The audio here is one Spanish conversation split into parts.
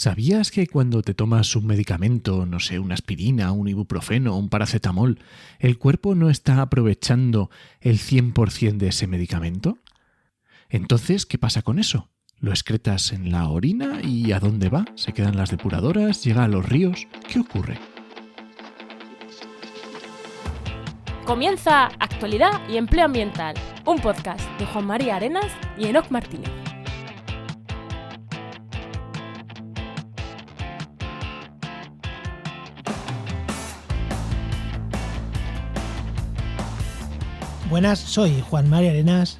¿Sabías que cuando te tomas un medicamento, no sé, una aspirina, un ibuprofeno, un paracetamol, el cuerpo no está aprovechando el 100% de ese medicamento? Entonces, ¿qué pasa con eso? ¿Lo excretas en la orina y a dónde va? ¿Se quedan las depuradoras? ¿Llega a los ríos? ¿Qué ocurre? Comienza Actualidad y Empleo Ambiental, un podcast de Juan María Arenas y Enoc Martínez. Buenas, soy Juan María Arenas.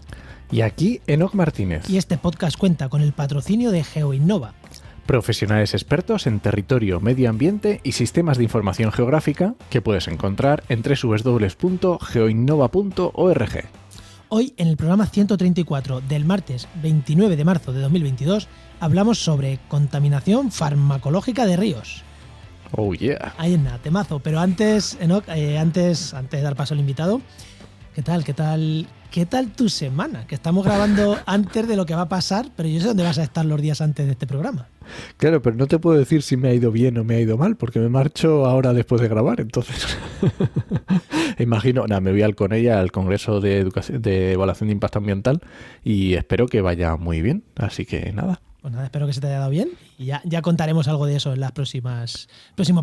Y aquí Enoc Martínez. Y este podcast cuenta con el patrocinio de GeoInnova. Profesionales expertos en territorio, medio ambiente y sistemas de información geográfica que puedes encontrar en www.geoinnova.org. Hoy, en el programa 134 del martes 29 de marzo de 2022, hablamos sobre contaminación farmacológica de ríos. Oh yeah. Ahí es nada, temazo. Pero antes, Enoc, antes de dar paso al invitado, ¿Qué tal tu semana? Que estamos grabando antes de lo que va a pasar, pero yo sé dónde vas a estar los días antes de este programa. Claro, pero no te puedo decir si me ha ido bien o me ha ido mal, porque me marcho ahora después de grabar, entonces imagino, me voy al Conella, al Congreso de Evaluación de Impacto Ambiental, y espero que vaya muy bien, así que nada. Pues nada, espero que se te haya dado bien y ya contaremos algo de eso en los próximos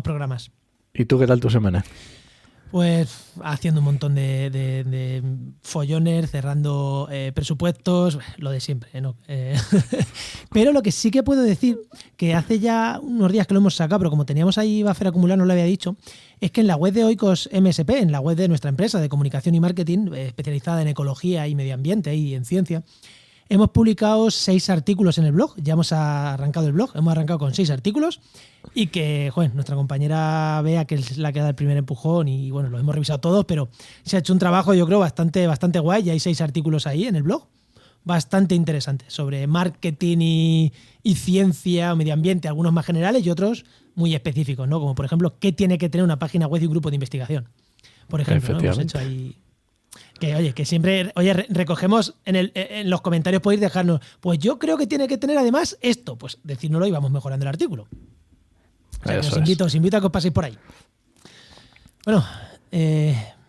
programas. ¿Y tú qué tal tu semana? Pues haciendo un montón de follones, cerrando presupuestos, lo de siempre, ¿no? Pero lo que sí que puedo decir, que hace ya unos días que lo hemos sacado, pero como teníamos ahí buffer acumulado, no lo había dicho, es que en la web de Oikos MSP, en la web de nuestra empresa de comunicación y marketing, especializada en ecología y medio ambiente y en ciencia, hemos publicado 6 artículos en el blog. Ya hemos arrancado el blog, hemos arrancado con 6 artículos y que, nuestra compañera Bea, que es la que da el primer empujón y bueno, los hemos revisado todos, pero se ha hecho un trabajo, yo creo, bastante guay. Y hay 6 artículos ahí en el blog, bastante interesantes, sobre marketing y ciencia o medio ambiente, algunos más generales y otros muy específicos, ¿no? Como por ejemplo, ¿qué tiene que tener una página web y un grupo de investigación? Por ejemplo, ¿no? Hemos hecho ahí... Que siempre recogemos en los comentarios, podéis dejarnos, pues yo creo que tiene que tener además esto, pues decírnoslo y vamos mejorando el artículo. O sea, os invito a que os paséis por ahí. Bueno,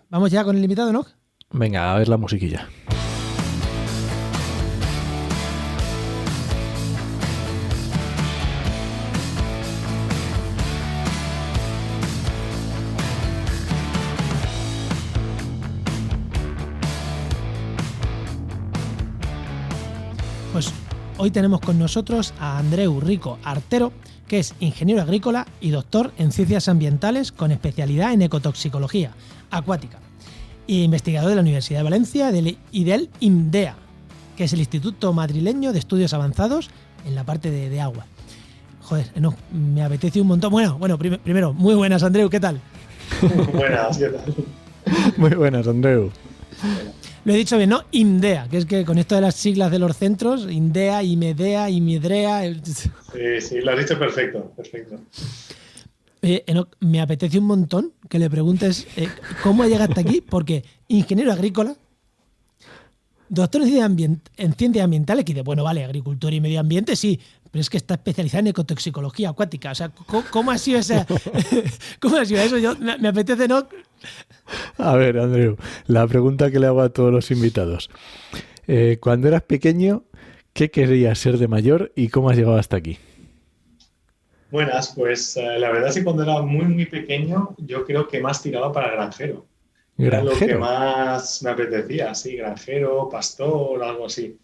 vamos ya con el invitado, ¿no? Venga, a ver la musiquilla. Pues hoy tenemos con nosotros a Andreu Rico Artero, que es ingeniero agrícola y doctor en ciencias ambientales con especialidad en ecotoxicología acuática e investigador de la Universidad de Valencia y del IMDEA, que es el Instituto Madrileño de Estudios Avanzados en la parte de agua. No, me apetece un montón. Bueno, primero, muy buenas, Andreu, ¿qué tal? Buenas, ¿qué tal? Muy buenas, Andreu. Lo he dicho bien, ¿no? IMDEA, que es que con esto de las siglas de los centros, IMDEA, IMEDEA, IMIDREA... Sí, lo has dicho perfecto. Me apetece un montón que le preguntes cómo ha llegado hasta aquí, porque ingeniero agrícola, doctor en ciencias ambientales, que dice, bueno, vale, agricultura y medio ambiente, sí, pero es que está especializado en ecotoxicología acuática. O sea, ¿cómo ha sido esa? ¿Cómo ha sido eso? Me apetece, ¿no? A ver, Andreu, la pregunta que le hago a todos los invitados. Cuando eras pequeño, ¿qué querías ser de mayor y cómo has llegado hasta aquí? Buenas, pues la verdad es que cuando era muy, muy pequeño, yo creo que más tiraba para granjero. Era lo que más me apetecía, sí, granjero, pastor, algo así.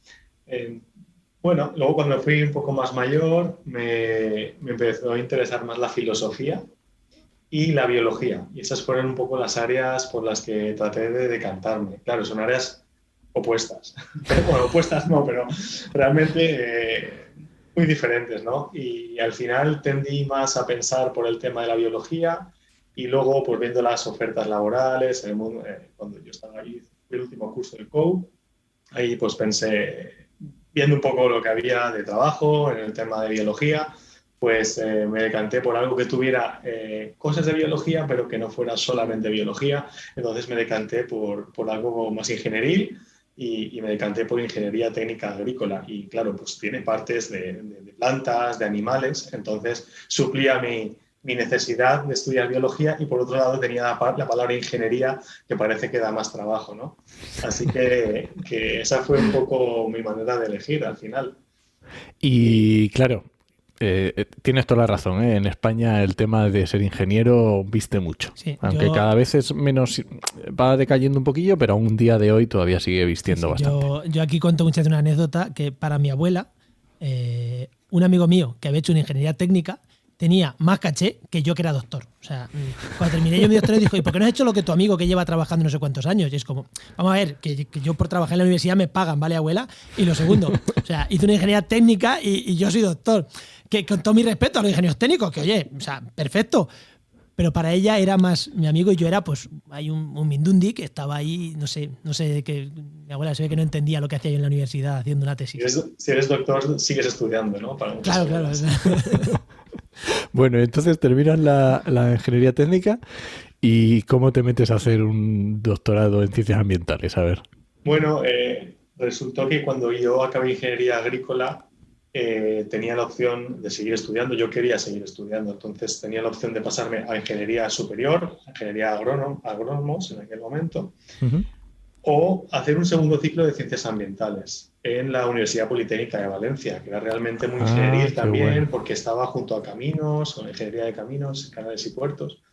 Luego cuando fui un poco más mayor, me empezó a interesar más la filosofía y la biología. Y esas fueron un poco las áreas por las que traté de decantarme. Claro, son áreas opuestas. Bueno, opuestas no, pero realmente muy diferentes, ¿no? Y al final tendí más a pensar por el tema de la biología y luego, pues viendo las ofertas laborales, en el mundo, cuando yo estaba ahí, el último curso del COU, ahí pues pensé, viendo un poco lo que había de trabajo en el tema de biología, pues me decanté por algo que tuviera cosas de biología, pero que no fuera solamente biología. Entonces me decanté por algo más ingenieril y me decanté por ingeniería técnica agrícola. Y claro, pues tiene partes de plantas, de animales, entonces suplía mi necesidad de estudiar biología y por otro lado tenía la palabra ingeniería que parece que da más trabajo, ¿no? Así que esa fue un poco mi manera de elegir al final. Y claro, tienes toda la razón, ¿eh? En España el tema de ser ingeniero viste mucho. Sí, aunque cada vez es menos, va decayendo un poquillo, pero aún un día de hoy todavía sigue vistiendo bastante. Yo aquí cuento muchas veces una anécdota que para mi abuela, un amigo mío que había hecho una ingeniería técnica tenía más caché que yo que era doctor. O sea, cuando terminé yo mi doctorado dijo, ¿y por qué no has hecho lo que tu amigo que lleva trabajando no sé cuántos años? Y es como, vamos a ver, que yo por trabajar en la universidad me pagan, ¿vale, abuela? Y lo segundo, o sea, hice una ingeniería técnica y yo soy doctor. Que con todo mi respeto a los ingenieros técnicos, que oye, o sea, perfecto. Pero para ella era más mi amigo y yo era, pues, hay un mindundi que estaba ahí, no sé, que mi abuela se ve que no entendía lo que hacía yo en la universidad haciendo una tesis. Si eres doctor, sigues estudiando, ¿no? Claro. Bueno, entonces terminas la ingeniería técnica y ¿cómo te metes a hacer un doctorado en ciencias ambientales? A ver. Bueno, resultó que cuando yo acabé ingeniería agrícola tenía la opción de seguir estudiando. Yo quería seguir estudiando, entonces tenía la opción de pasarme a ingeniería superior, ingeniería agrónomos en aquel momento, o hacer un segundo ciclo de ciencias ambientales en la Universidad Politécnica de Valencia, que era realmente muy ingenieril también, bueno, porque estaba junto a caminos, con ingeniería de caminos, canales y puertos.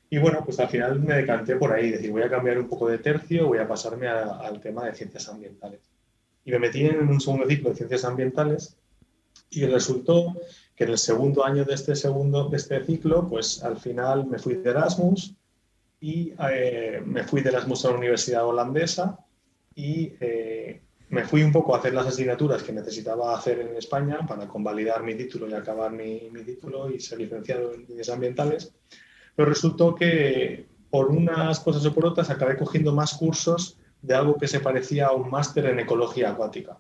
Y bueno, pues al final me decanté por ahí, decir, voy a cambiar un poco de tercio, voy a pasarme al tema de ciencias ambientales. Y me metí en un segundo ciclo de ciencias ambientales y resultó que en el segundo año de este ciclo, pues al final me fui de Erasmus y me fui de Erasmus a la Universidad Holandesa y me fui un poco a hacer las asignaturas que necesitaba hacer en España para convalidar mi título y acabar mi título y ser licenciado en ciencias ambientales. Pero resultó que por unas cosas o por otras acabé cogiendo más cursos de algo que se parecía a un máster en ecología acuática.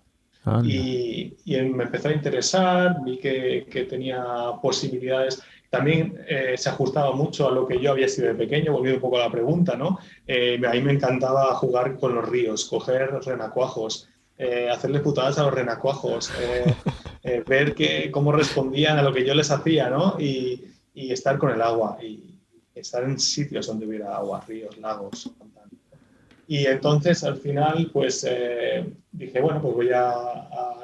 Y me empezó a interesar, vi que tenía posibilidades. También se ajustaba mucho a lo que yo había sido de pequeño, volviendo un poco a la pregunta, ¿no? A mí me encantaba jugar con los ríos, coger renacuajos, hacerle putadas a los renacuajos, ver cómo respondían a lo que yo les hacía, ¿no? Y estar con el agua, y estar en sitios donde hubiera agua, ríos, lagos, pantanos. Y entonces, al final, pues dije, bueno, pues voy a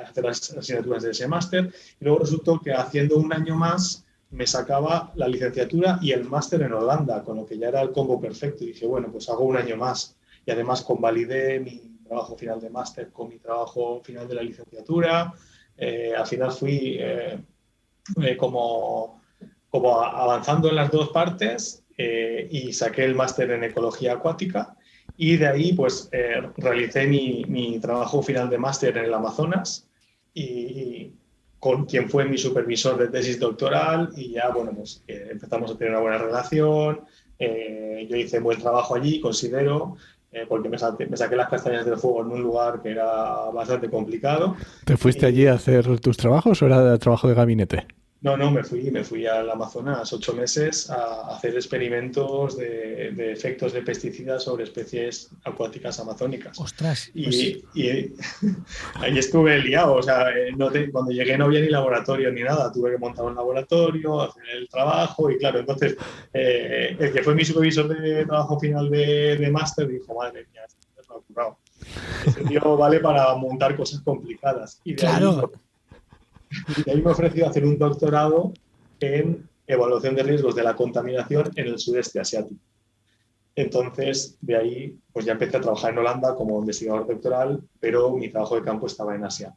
hacer las asignaturas de ese máster. Y luego resultó que haciendo un año más me sacaba la licenciatura y el máster en Holanda, con lo que ya era el combo perfecto. Y dije, bueno, pues hago un año más. Y además convalidé mi trabajo final de máster con mi trabajo final de la licenciatura. Al final fui como avanzando en las dos partes y saqué el máster en ecología acuática. Y de ahí, pues, realicé mi trabajo final de máster en el Amazonas y con quien fue mi supervisor de tesis doctoral y ya, bueno, pues empezamos a tener una buena relación. Yo hice buen trabajo allí, considero, porque me saqué las castañas del fuego en un lugar que era bastante complicado. ¿Te fuiste allí a hacer tus trabajos o era trabajo de gabinete? No, me fui al Amazonas 8 meses a hacer experimentos de efectos de pesticidas sobre especies acuáticas amazónicas. ¡Ostras! Y ahí estuve liado, o sea, cuando llegué no había ni laboratorio ni nada, tuve que montar un laboratorio, hacer el trabajo y claro, entonces el que fue mi supervisor de trabajo final de máster dijo, madre mía, esto me ha ocurrido. Ese tío vale para montar cosas complicadas. Y de ahí me he ofrecido hacer un doctorado en evaluación de riesgos de la contaminación en el sudeste asiático. Entonces, de ahí pues ya empecé a trabajar en Holanda como investigador doctoral, pero mi trabajo de campo estaba en Asia.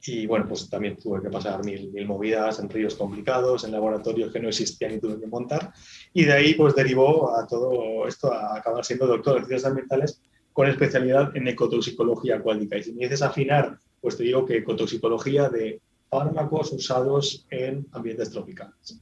Y bueno, pues también tuve que pasar mil movidas en ríos complicados, en laboratorios que no existían y tuve que montar. Y de ahí pues derivó a todo esto a acabar siendo doctor en ciencias ambientales con especialidad en ecotoxicología acuática. Y si me dices afinar, pues te digo que ecotoxicología de fármacos usados en ambientes tropicales.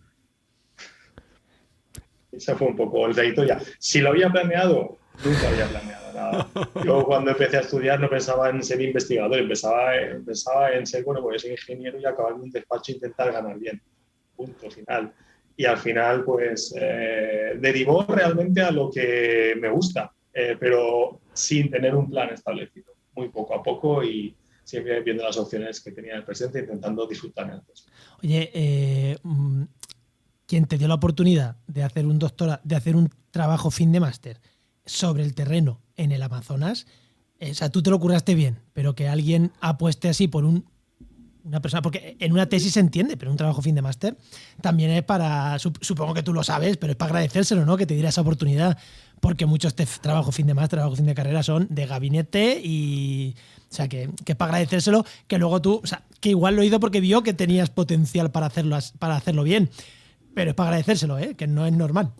Ese fue un poco el trayectoria. Si lo había planeado, nunca había planeado nada. Yo cuando empecé a estudiar no pensaba en ser investigador, pensaba en ser, bueno, pues ser ingeniero y acabar en un despacho e intentar ganar bien. Punto final. Y al final, pues, derivó realmente a lo que me gusta, pero sin tener un plan establecido. muy poco a poco y siempre viendo las opciones que tenía en el presente, intentando disfrutar en el presente. Oye, quien te dio la oportunidad de hacer un de hacer un trabajo fin de máster sobre el terreno en el Amazonas, o sea, tú te lo curraste bien, pero que alguien apueste así por una persona, porque en una tesis se entiende, pero un trabajo fin de máster también es para, supongo que tú lo sabes, pero es para agradecérselo, ¿no? Que te diera esa oportunidad, porque muchos trabajo fin de máster, trabajo fin de carrera son de gabinete y, o sea, que es para agradecérselo, que luego tú, o sea, que igual lo hizo porque vio que tenías potencial para hacerlo bien, pero es para agradecérselo, que no es normal.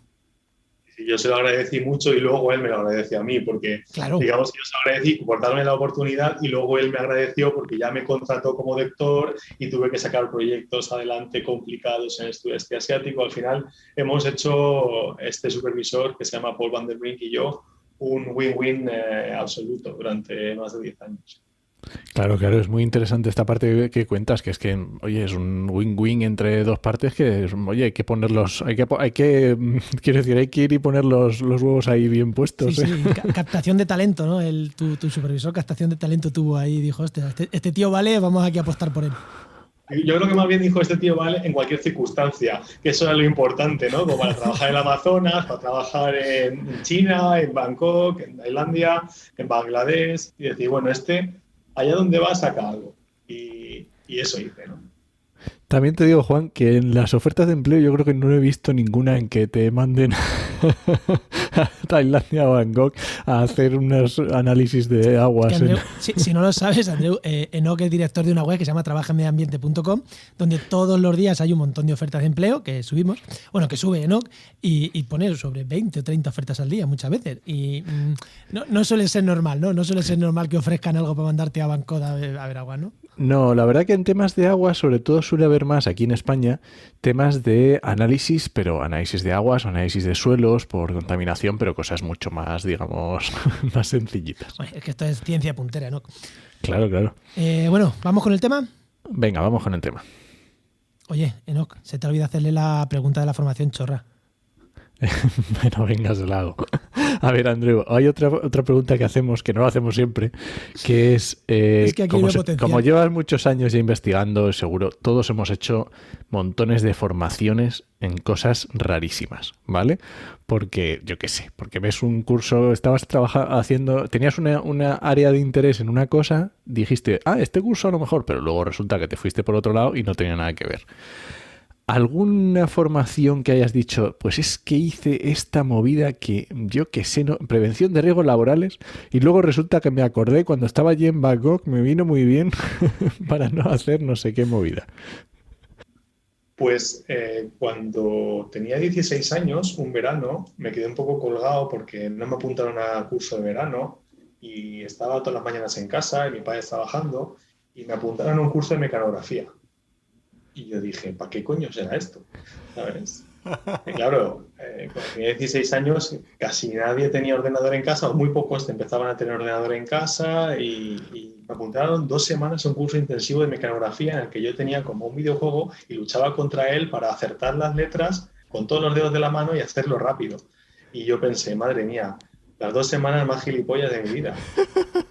Yo se lo agradecí mucho y luego él me lo agradeció a mí, porque claro, digamos que yo se lo agradecí por darme la oportunidad y luego él me agradeció porque ya me contrató como doctor y tuve que sacar proyectos adelante complicados en el sudeste asiático. Al final hemos hecho este supervisor que se llama Paul Van der Brink y yo un win-win absoluto durante más de 10 años. Claro, es muy interesante esta parte que cuentas, que es que, oye, es un win-win entre dos partes que, oye, hay que ponerlos, quiero decir, hay que ir y poner los huevos ahí bien puestos. Sí, sí, captación de talento, ¿no? Tu supervisor captación de talento tuvo ahí y dijo, hostia, este tío vale, vamos aquí a apostar por él. Yo creo que más bien dijo, este tío vale en cualquier circunstancia, que eso era lo importante, ¿no? Como para trabajar en el Amazonas, para trabajar en China, en Bangkok, en Tailandia, en Bangladesh, y decir, bueno, allá donde va saca algo. Y eso hice, ¿no? También te digo, Juan, que en las ofertas de empleo yo creo que no he visto ninguna en que te manden a Tailandia o Bangkok a hacer unos análisis de aguas. Andreu, si no lo sabes, Andreu, Enoch es director de una web que se llama trabajaenmedioambiente.com, donde todos los días hay un montón de ofertas de empleo que subimos, bueno, que sube Enoch, y pone sobre 20 o 30 ofertas al día muchas veces. Y no suele ser normal, ¿no? No suele ser normal que ofrezcan algo para mandarte a Bangkok a ver agua, ¿no? No, la verdad que en temas de agua, sobre todo suele haber más aquí en España temas de análisis, pero análisis de aguas, análisis de suelos por contaminación, pero cosas mucho más, digamos, más sencillitas. Bueno, es que esto es ciencia puntera, ¿no? Claro. Bueno, ¿vamos con el tema? Venga, vamos con el tema. Oye, Enoch, se te olvida hacerle la pregunta de la formación chorra. Bueno, venga, se la hago. A ver, Andreu, hay otra pregunta que hacemos, que no lo hacemos siempre, que es que aquí como llevas muchos años ya investigando, seguro, todos hemos hecho montones de formaciones en cosas rarísimas, ¿vale? Porque, yo qué sé, porque ves un curso, estabas haciendo, tenías una área de interés en una cosa, dijiste, este curso a lo mejor, pero luego resulta que te fuiste por otro lado y no tenía nada que ver. ¿Alguna formación que hayas dicho, pues es que hice esta movida que yo que sé, ¿no? Prevención de riesgos laborales, y luego resulta que me acordé cuando estaba allí en Bangkok, me vino muy bien para no hacer no sé qué movida? Pues cuando tenía 16 años, un verano, me quedé un poco colgado porque no me apuntaron a curso de verano y estaba todas las mañanas en casa y mi padre estaba trabajando y me apuntaron a un curso de mecanografía. Y yo dije, ¿para qué coño será esto? ¿Sabes? Y claro, cuando tenía 16 años casi nadie tenía ordenador en casa, o muy pocos empezaban a tener ordenador en casa y me apuntaron 2 semanas a un curso intensivo de mecanografía en el que yo tenía como un videojuego y luchaba contra él para acertar las letras con todos los dedos de la mano y hacerlo rápido. Y yo pensé, madre mía, las 2 semanas más gilipollas de mi vida.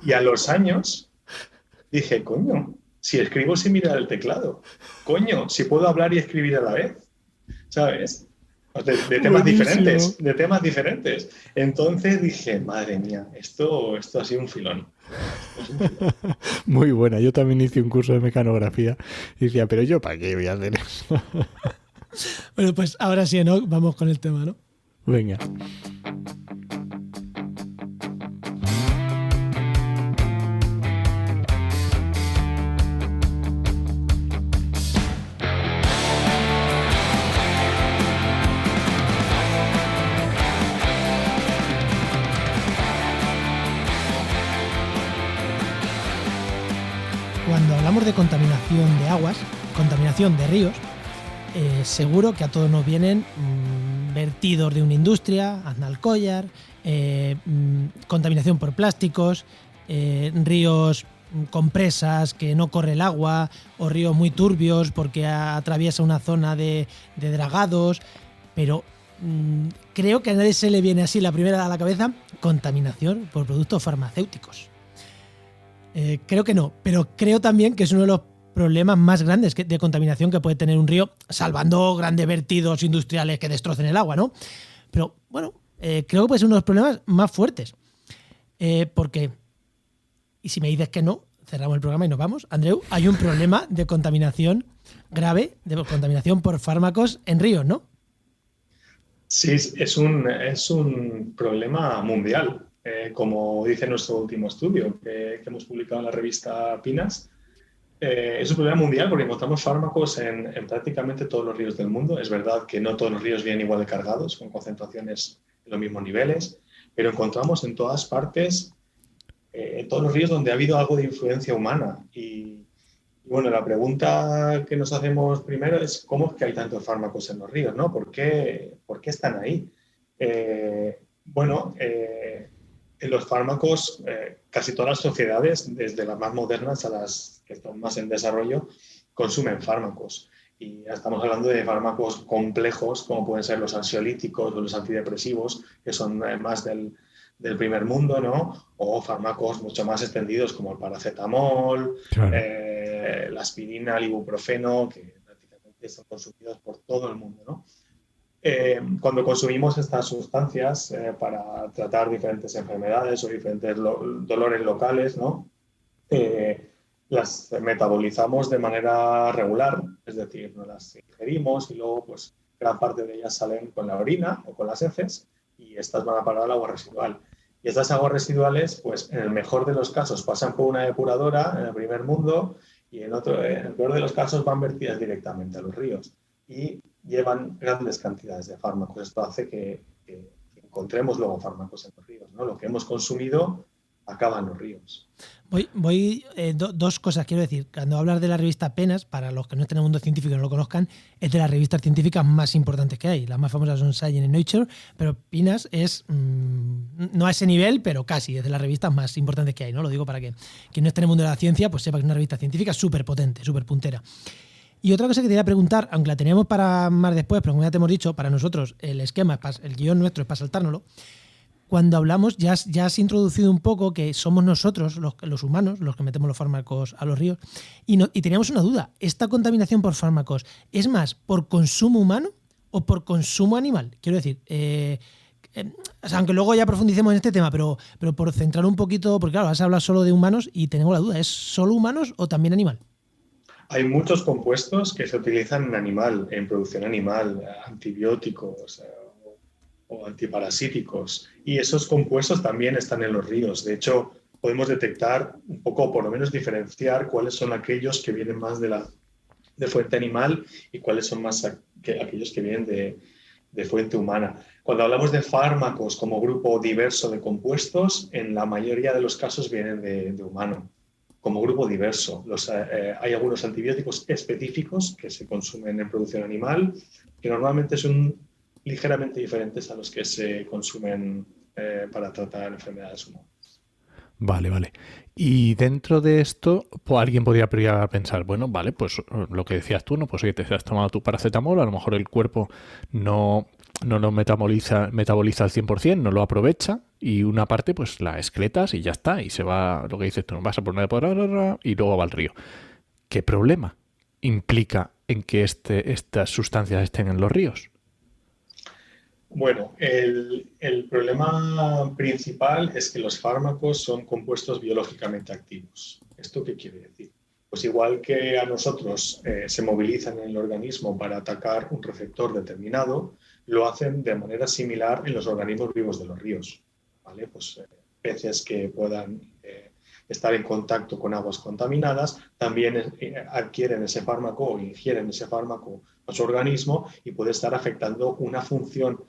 Y a los años dije, coño, si escribo sin mirar el teclado, coño, si puedo hablar y escribir a la vez, ¿sabes? De temas diferentes. Entonces dije, madre mía, esto ha sido un filón. Muy buena, yo también hice un curso de mecanografía y decía, pero yo ¿para qué voy a hacer eso? Bueno, pues ahora sí, ¿no? Vamos con el tema, ¿no? Venga. Cuando hablamos de contaminación de aguas, contaminación de ríos, seguro que a todos nos vienen vertidos de una industria, Aznalcóllar, contaminación por plásticos, ríos con presas que no corre el agua, o ríos muy turbios porque atraviesa una zona de dragados, pero creo que a nadie se le viene así la primera a la cabeza, contaminación por productos farmacéuticos. Creo que no, pero creo también que es uno de los problemas más grandes de contaminación que puede tener un río, salvando grandes vertidos industriales que destrocen el agua, ¿no? Pero bueno, creo que puede ser uno de los problemas más fuertes. Porque, y si me dices que no, cerramos el programa y nos vamos. Andreu, hay un problema de contaminación grave, de contaminación por fármacos en ríos, ¿no? Sí, es un problema mundial. Como dice nuestro último estudio que hemos publicado en la revista PNAS, es un problema mundial porque encontramos fármacos en prácticamente todos los ríos del mundo. Es verdad que no todos los ríos vienen igual de cargados, con concentraciones en los mismos niveles, pero encontramos en todas partes, en todos los ríos donde ha habido algo de influencia humana. Y bueno, la pregunta que nos hacemos primero es ¿cómo es que hay tantos fármacos en los ríos, ¿no? ¿Por qué están ahí? En los fármacos, casi todas las sociedades, desde las más modernas a las que están más en desarrollo, consumen fármacos. Y ya estamos hablando de fármacos complejos, como pueden ser los ansiolíticos o los antidepresivos, que son más del primer mundo, ¿no? O fármacos mucho más extendidos como el paracetamol, claro, la aspirina, el ibuprofeno, que prácticamente son consumidos por todo el mundo, ¿no? Cuando consumimos estas sustancias para tratar diferentes enfermedades o diferentes dolores locales, ¿no? Las metabolizamos de manera regular, es decir, nos las ingerimos y luego pues gran parte de ellas salen con la orina o con las heces y estas van a parar al agua residual. Y estas aguas residuales, pues en el mejor de los casos pasan por una depuradora en el primer mundo y en el peor de los casos van vertidas directamente a los ríos y llevan grandes cantidades de fármacos. Esto hace que encontremos luego fármacos en los ríos, ¿no? Lo que hemos consumido acaba en los ríos. Dos cosas quiero decir. Cuando hablas de la revista PNAS, para los que no estén en el mundo científico y no lo conozcan, es de las revistas científicas más importantes que hay. Las más famosas son Science y Nature, pero PNAS es, no a ese nivel, pero casi, es de las revistas más importantes que hay, ¿no? Lo digo para que quien no esté en el mundo de la ciencia pues sepa que es una revista científica súper potente, súper puntera. Y otra cosa que te iba a preguntar, aunque la teníamos para más después, pero como ya te hemos dicho, para nosotros el esquema, el guión nuestro es para saltárnoslo. Cuando hablamos, ya has introducido un poco que somos nosotros, los humanos, los que metemos los fármacos a los ríos, y teníamos una duda. ¿Esta contaminación por fármacos es más por consumo humano o por consumo animal? Quiero decir, aunque luego ya profundicemos en este tema, pero por centrar un poquito, porque claro, has hablado solo de humanos y tenemos la duda, ¿es solo humanos o también animal? Hay muchos compuestos que se utilizan en animal, en producción animal, antibióticos o antiparasíticos. Y esos compuestos también están en los ríos. De hecho, podemos detectar un poco, por lo menos diferenciar cuáles son aquellos que vienen más de fuente animal y cuáles son más aquellos que vienen de fuente humana. Cuando hablamos de fármacos como grupo diverso de compuestos, en la mayoría de los casos vienen de humano. Como grupo diverso. Hay algunos antibióticos específicos que se consumen en producción animal, que normalmente son ligeramente diferentes a los que se consumen para tratar enfermedades humanas. Vale. Y dentro de esto, pues alguien podría pensar, bueno, vale, pues lo que decías tú, ¿no? Pues oye, te has tomado tu paracetamol, a lo mejor el cuerpo no lo metaboliza al 100%, no lo aprovecha y una parte pues la excretas y ya está, y se va, lo que dices tú, vas a poner y luego va al río. ¿Qué problema implica en que estas sustancias estén en los ríos? Bueno, el problema principal es que los fármacos son compuestos biológicamente activos. ¿Esto qué quiere decir? Pues igual que a nosotros se movilizan en el organismo para atacar un receptor determinado, lo hacen de manera similar en los organismos vivos de los ríos, ¿vale? Pues peces que puedan estar en contacto con aguas contaminadas también adquieren ese fármaco o ingieren ese fármaco a su organismo y puede estar afectando una función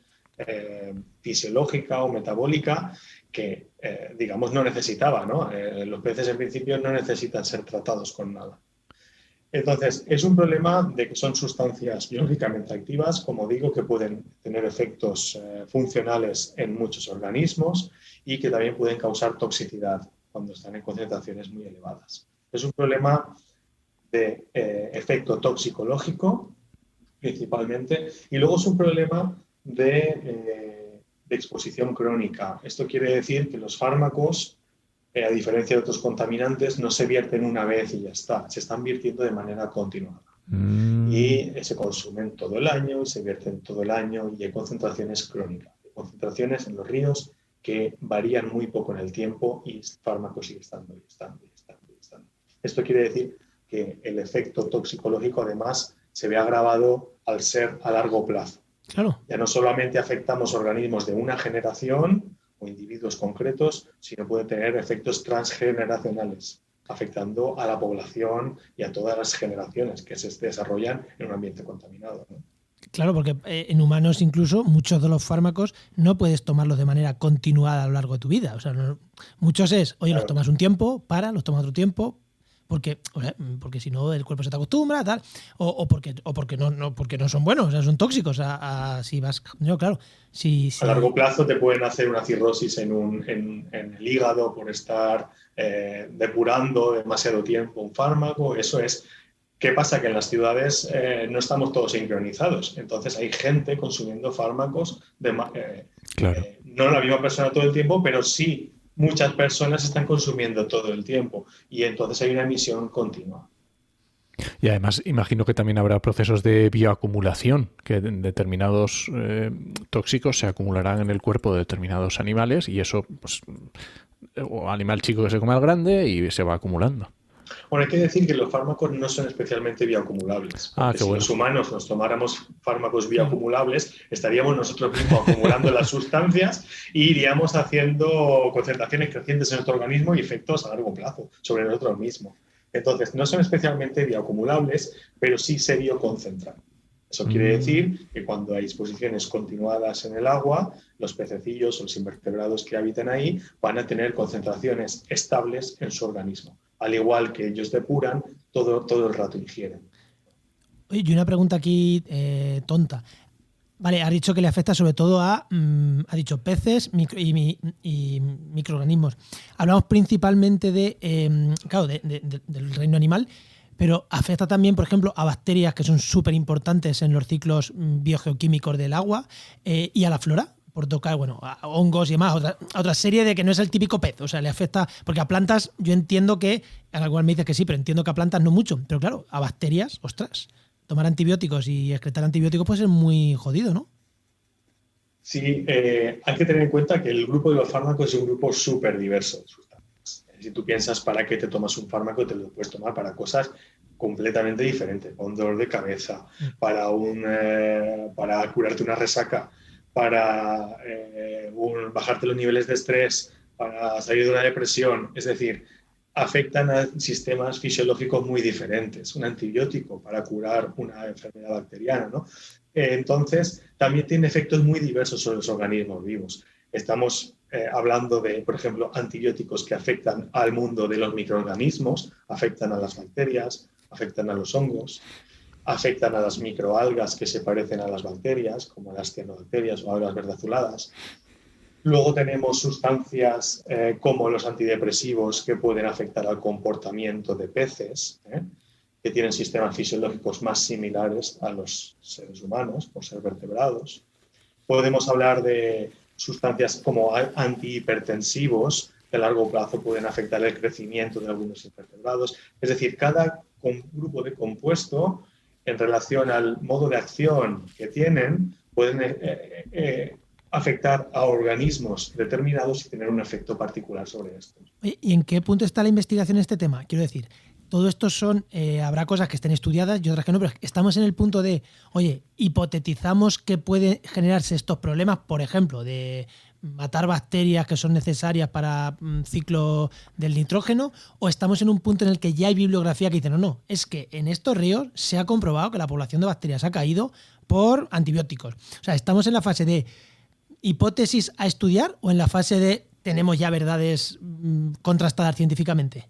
fisiológica o metabólica que, digamos, no necesitaba, ¿no? Los peces en principio no necesitan ser tratados con nada. Entonces, es un problema de que son sustancias biológicamente activas, como digo, que pueden tener efectos funcionales en muchos organismos y que también pueden causar toxicidad cuando están en concentraciones muy elevadas. Es un problema de efecto toxicológico, principalmente, y luego es un problema de exposición crónica. Esto quiere decir que los fármacos a diferencia de otros contaminantes, no se vierten una vez y ya está, se están vertiendo de manera continuada. Y se consumen todo el año, se vierten todo el año y hay concentraciones crónicas, concentraciones en los ríos que varían muy poco en el tiempo y el fármaco sigue estando. Esto quiere decir que el efecto toxicológico además se ve agravado al ser a largo plazo. Claro. Ya no solamente afectamos organismos de una generación o individuos concretos, sino puede tener efectos transgeneracionales, afectando a la población y a todas las generaciones que se desarrollan en un ambiente contaminado, ¿no? Claro, porque en humanos incluso muchos de los fármacos no puedes tomarlos de manera continuada a lo largo de tu vida. O sea, muchos es, oye, los tomas un tiempo, los tomas otro tiempo, porque si no el cuerpo se te acostumbra, tal, o porque no son buenos, o sea, son tóxicos. Si vas, no, claro, si a largo plazo te pueden hacer una cirrosis en el hígado por estar depurando demasiado tiempo un fármaco. Eso es. ¿Qué pasa? Que en las ciudades no estamos todos sincronizados. Entonces hay gente consumiendo fármacos, no la misma persona todo el tiempo, pero sí muchas personas están consumiendo todo el tiempo. Y entonces hay una emisión continua. Y además imagino que también habrá procesos de bioacumulación, que determinados tóxicos se acumularán en el cuerpo de determinados animales y eso, pues, o animal chico que se come al grande y se va acumulando. Bueno, hay que decir que los fármacos no son especialmente bioacumulables. Si los humanos nos tomáramos fármacos bioacumulables, estaríamos nosotros mismos acumulando las sustancias y iríamos haciendo concentraciones crecientes en nuestro organismo y efectos a largo plazo sobre nosotros mismos. Entonces, no son especialmente bioacumulables, pero sí se bioconcentran. Eso quiere decir que cuando hay exposiciones continuadas en el agua, los pececillos o los invertebrados que habitan ahí van a tener concentraciones estables en su organismo. Al igual que ellos depuran, todo el rato ingieren. Oye, y una pregunta aquí tonta. Vale, has dicho que le afecta sobre todo ha dicho peces y microorganismos. Hablamos principalmente del reino animal, pero afecta también, por ejemplo, a bacterias que son súper importantes en los ciclos biogeoquímicos del agua y a la flora, por tocar, a hongos y demás, a otra serie de que no es el típico pez. O sea, le afecta, porque a plantas yo entiendo que, al cual me dices que sí, pero entiendo que a plantas no mucho. Pero claro, a bacterias, ostras, tomar antibióticos y excretar antibióticos puede ser muy jodido, ¿no? Sí, hay que tener en cuenta que el grupo de los fármacos es un grupo súper diverso de sustancias. Si tú piensas para qué te tomas un fármaco, te lo puedes tomar para cosas completamente diferentes, para un dolor de cabeza, para curarte una resaca, para bajarte los niveles de estrés, para salir de una depresión. Es decir, afectan a sistemas fisiológicos muy diferentes. Un antibiótico para curar una enfermedad bacteriana, ¿no? Entonces, también tiene efectos muy diversos sobre los organismos vivos. Estamos hablando de, por ejemplo, antibióticos que afectan al mundo de los microorganismos, afectan a las bacterias, afectan a los hongos, afectan a las microalgas que se parecen a las bacterias, como las cianobacterias o algas verde azuladas. Luego tenemos sustancias como los antidepresivos que pueden afectar al comportamiento de peces, que tienen sistemas fisiológicos más similares a los seres humanos, por ser vertebrados. Podemos hablar de sustancias como antihipertensivos, que a largo plazo pueden afectar el crecimiento de algunos invertebrados. Es decir, cada grupo de compuesto, en relación al modo de acción que tienen, pueden afectar a organismos determinados y tener un efecto particular sobre estos. ¿Y en qué punto está la investigación en este tema? Quiero decir, todo esto habrá cosas que estén estudiadas y otras que no, pero estamos en el punto de, oye, hipotetizamos que pueden generarse estos problemas, por ejemplo, de matar bacterias que son necesarias para ciclo del nitrógeno, o estamos en un punto en el que ya hay bibliografía que dice, no, es que en estos ríos se ha comprobado que la población de bacterias ha caído por antibióticos. O sea, estamos en la fase de hipótesis a estudiar o en la fase de tenemos ya verdades contrastadas científicamente.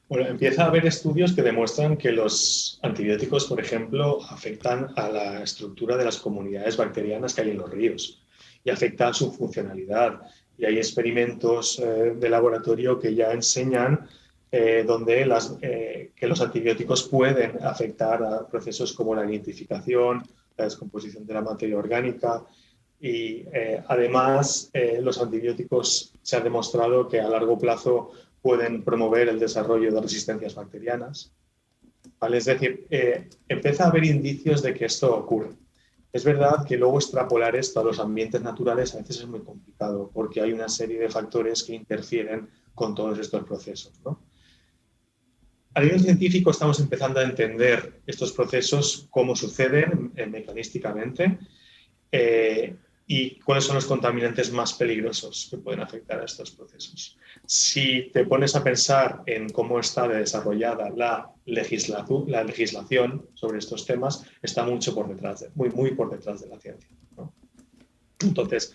Bueno, empieza a haber estudios que demuestran que los antibióticos, por ejemplo, afectan a la estructura de las comunidades bacterianas que hay en los ríos y afectan su funcionalidad. Y hay experimentos de laboratorio que ya enseñan que los antibióticos pueden afectar a procesos como la nitrificación, la descomposición de la materia orgánica, Y además, los antibióticos se ha demostrado que a largo plazo pueden promover el desarrollo de resistencias bacterianas. ¿Vale? Es decir, empieza a haber indicios de que esto ocurre. Es verdad que luego extrapolar esto a los ambientes naturales a veces es muy complicado porque hay una serie de factores que interfieren con todos estos procesos, ¿no? A nivel científico estamos empezando a entender estos procesos, cómo suceden mecanísticamente y cuáles son los contaminantes más peligrosos que pueden afectar a estos procesos. Si te pones a pensar en cómo está desarrollada la legislación sobre estos temas, está mucho por detrás, muy por detrás de la ciencia, ¿no? Entonces,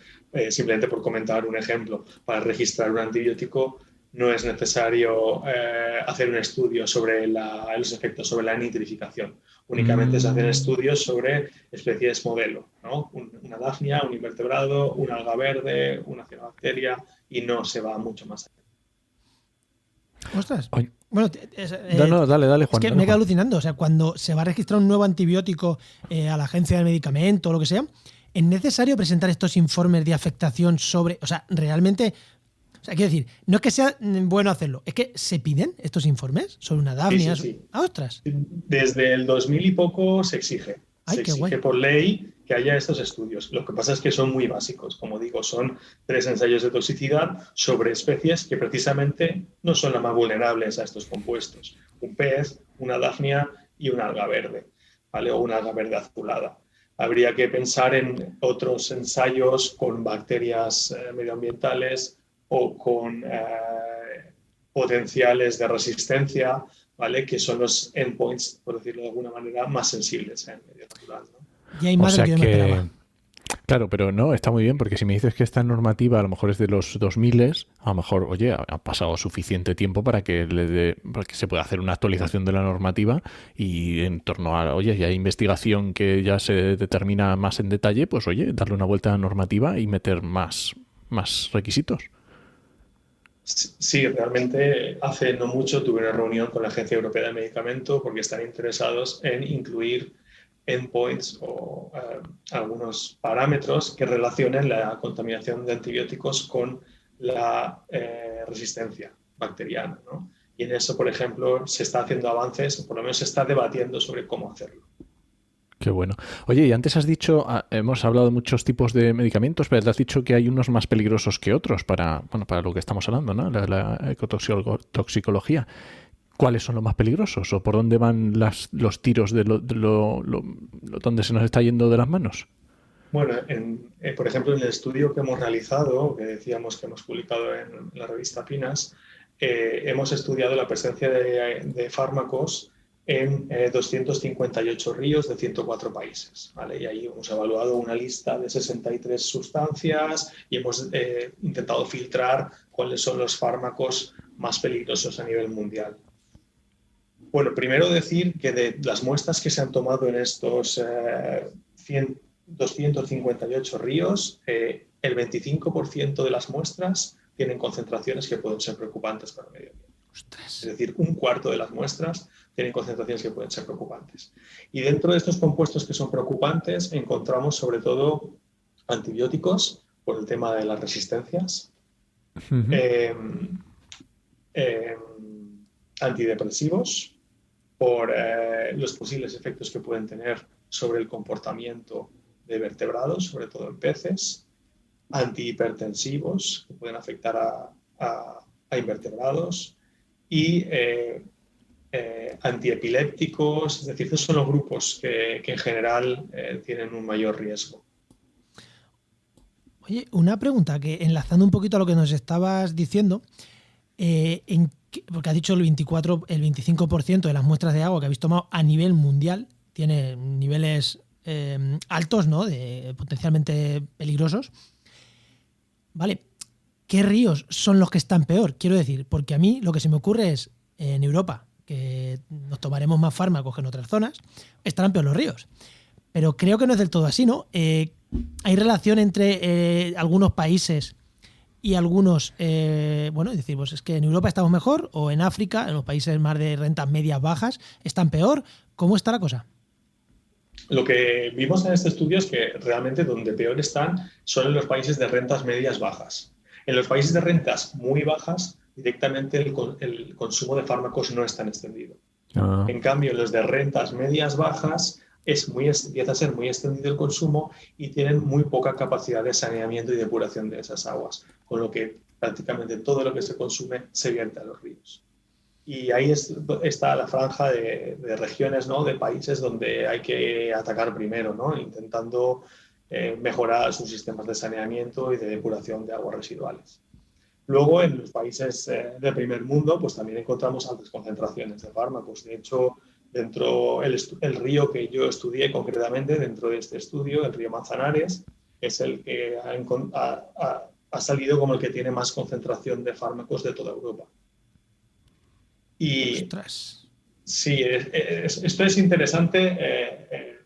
simplemente por comentar un ejemplo, para registrar un antibiótico no es necesario hacer un estudio sobre los efectos sobre la nitrificación. Únicamente se hacen estudios sobre especies modelo, ¿no? Una dafnia, un invertebrado, un alga verde, una cianobacteria, y no se va mucho más allá. Ostras. Oye. Bueno, dale, Juan. Es que me quedo alucinando. O sea, cuando se va a registrar un nuevo antibiótico a la agencia del medicamento o lo que sea, ¿es necesario presentar estos informes de afectación sobre... O sea, realmente... O sea, quiero decir, no es que sea bueno hacerlo, es que se piden estos informes sobre una dafnia. Sí. ¡Ah, ostras! Desde el 2000 y poco se exige. Ay, se qué exige guay. por ley que haya estos estudios. Lo que pasa es que son muy básicos. Como digo, son 3 ensayos de toxicidad sobre especies que precisamente no son las más vulnerables a estos compuestos. Un pez, una dafnia y una alga verde, ¿vale? O una alga verde azulada. Habría que pensar en otros ensayos con bacterias medioambientales o con potenciales de resistencia, ¿vale? Que son los endpoints, por decirlo de alguna manera, más sensibles en el medio natural, ¿no? Y hay más de lo que yo me esperaba. Claro, pero no, está muy bien, porque si me dices que esta normativa a lo mejor es de los 2000, a lo mejor, oye, ha pasado suficiente tiempo para que se pueda hacer una actualización de la normativa y en torno a, oye, si hay investigación que ya se determina más en detalle, pues oye, darle una vuelta a la normativa y meter más requisitos. Sí, realmente hace no mucho tuve una reunión con la Agencia Europea del Medicamento porque están interesados en incluir endpoints o algunos parámetros que relacionen la contaminación de antibióticos con la resistencia bacteriana, ¿no? Y en eso, por ejemplo, se está haciendo avances, o por lo menos se está debatiendo sobre cómo hacerlo. Qué bueno. Oye, y antes has dicho, hemos hablado de muchos tipos de medicamentos, pero te has dicho que hay unos más peligrosos que otros para lo que estamos hablando, ¿no? La ecotoxicología. ¿Cuáles son los más peligrosos? ¿O por dónde van los tiros de dónde se nos está yendo de las manos? Bueno, por ejemplo, en el estudio que hemos realizado, que decíamos que hemos publicado en la revista PNAS, hemos estudiado la presencia de fármacos en 258 ríos de 104 países, ¿vale? Y ahí hemos evaluado una lista de 63 sustancias y hemos intentado filtrar cuáles son los fármacos más peligrosos a nivel mundial. Bueno, primero decir que de las muestras que se han tomado en estos 258 ríos, el 25% de las muestras tienen concentraciones que pueden ser preocupantes para el medio ambiente. Es decir, un cuarto de las muestras tienen concentraciones que pueden ser preocupantes. Y dentro de estos compuestos que son preocupantes encontramos sobre todo antibióticos por el tema de las resistencias, antidepresivos por los posibles efectos que pueden tener sobre el comportamiento de vertebrados, sobre todo en peces, antihipertensivos que pueden afectar a invertebrados y antiepilépticos, es decir, esos son los grupos que en general tienen un mayor riesgo. Oye, una pregunta que enlazando un poquito a lo que nos estabas diciendo, porque has dicho el 25% de las muestras de agua que habéis tomado a nivel mundial tiene niveles altos, ¿no? De potencialmente peligrosos. Vale, ¿qué ríos son los que están peor? Quiero decir, porque a mí lo que se me ocurre es, en Europa, que nos tomaremos más fármacos que en otras zonas, estarán peor los ríos. Pero creo que no es del todo así, ¿no? Hay relación entre algunos países y algunos, es decir, pues es que en Europa estamos mejor, o en África, en los países más de rentas medias bajas, están peor. ¿Cómo está la cosa? Lo que vimos en este estudio es que realmente donde peor están son en los países de rentas medias bajas. En los países de rentas muy bajas, directamente el consumo de fármacos no es tan extendido. En cambio, los de rentas medias bajas empieza a ser muy extendido el consumo y tienen muy poca capacidad de saneamiento y depuración de esas aguas, con lo que prácticamente todo lo que se consume se vierte a los ríos. Y ahí está la franja de regiones, ¿no?, de países donde hay que atacar primero, ¿no?, intentando mejorar sus sistemas de saneamiento y de depuración de aguas residuales. Luego, en los países del primer mundo, pues también encontramos altas concentraciones de fármacos. De hecho, dentro el río que yo estudié concretamente, dentro de este estudio, el río Manzanares, es el que ha salido como el que tiene más concentración de fármacos de toda Europa. Y ¡ostras! Sí, esto es interesante.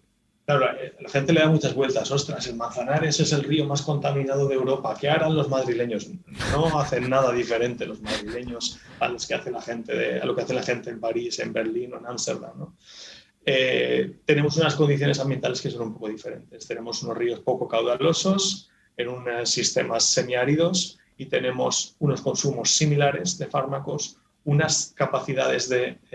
Claro, la gente le da muchas vueltas. Ostras, el Manzanares es el río más contaminado de Europa. ¿Qué harán los madrileños? No hacen nada diferente los madrileños a lo que hace la gente en París, en Berlín o en Ámsterdam, ¿no? Tenemos unas condiciones ambientales que son un poco diferentes. Tenemos unos ríos poco caudalosos en unos sistemas semiáridos y tenemos unos consumos similares de fármacos, unas capacidades de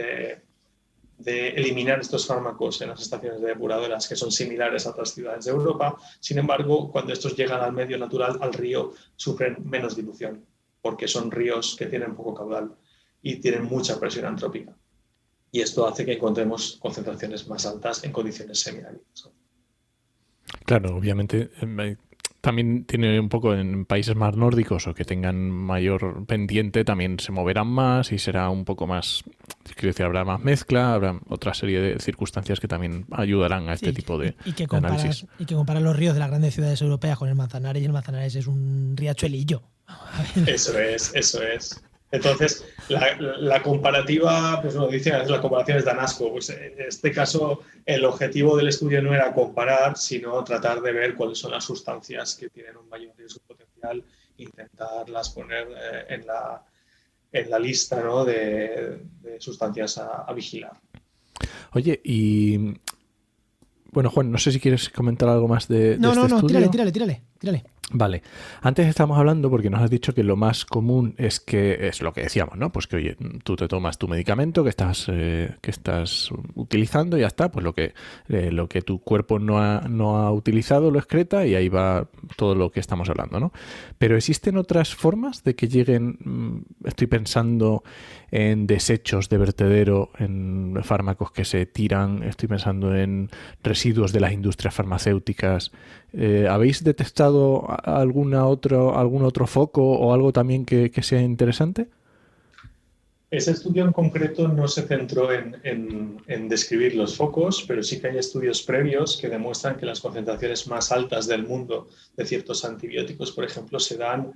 eliminar estos fármacos en las estaciones depuradoras que son similares a otras ciudades de Europa. Sin embargo, cuando estos llegan al medio natural, al río, sufren menos dilución, porque son ríos que tienen poco caudal y tienen mucha presión antrópica. Y esto hace que encontremos concentraciones más altas en condiciones semiáridas. Claro, obviamente también tiene un poco en países más nórdicos o que tengan mayor pendiente, también se moverán más y será un poco más, quiero decir, habrá más mezcla, habrá otra serie de circunstancias que también ayudarán a este tipo de análisis. Y que comparas los ríos de las grandes ciudades europeas con el Manzanares, y el Manzanares es un riachuelillo. Eso es. Entonces, la comparativa, pues lo dice, la comparación es dan asco. Pues en este caso, el objetivo del estudio no era comparar, sino tratar de ver cuáles son las sustancias que tienen un mayor riesgo potencial, intentarlas poner en la lista, ¿no?, de sustancias a vigilar. Oye, y bueno, Juan, no sé si quieres comentar algo más de este estudio. Tírale. Vale, antes estábamos hablando porque nos has dicho que lo más común es lo que decíamos, ¿no? Pues que, oye, tú te tomas tu medicamento que estás utilizando y ya está, pues lo que tu cuerpo no ha utilizado lo excreta y ahí va todo lo que estamos hablando, ¿no? Pero ¿existen otras formas de que lleguen, estoy pensando en desechos de vertedero, en fármacos que se tiran, estoy pensando en residuos de las industrias farmacéuticas? ¿Habéis detectado algún otro foco o algo también que sea interesante? Ese estudio en concreto no se centró en describir los focos, pero sí que hay estudios previos que demuestran que las concentraciones más altas del mundo de ciertos antibióticos, por ejemplo, se dan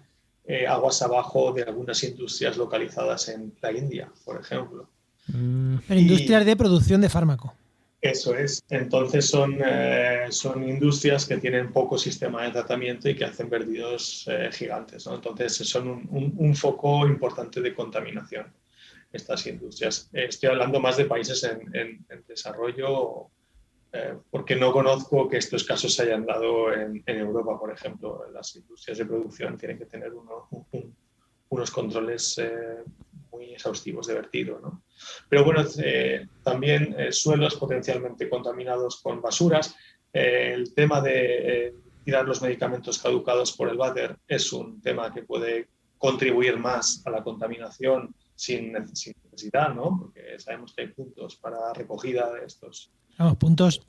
aguas abajo de algunas industrias localizadas en la India, por ejemplo. Pero industrias de producción de fármaco. Eso es. Entonces son industrias que tienen poco sistema de tratamiento y que hacen vertidos gigantes, ¿no? Entonces son un foco importante de contaminación, estas industrias. Estoy hablando más de países en desarrollo, porque no conozco que estos casos se hayan dado en Europa, por ejemplo. Las industrias de producción tienen que tener unos controles muy exhaustivos de vertido, ¿no? Pero bueno, también suelos potencialmente contaminados con basuras. El tema de tirar los medicamentos caducados por el váter es un tema que puede contribuir más a la contaminación sin necesidad, ¿no? Porque sabemos que hay puntos para recogida de estos. Vamos, puntos.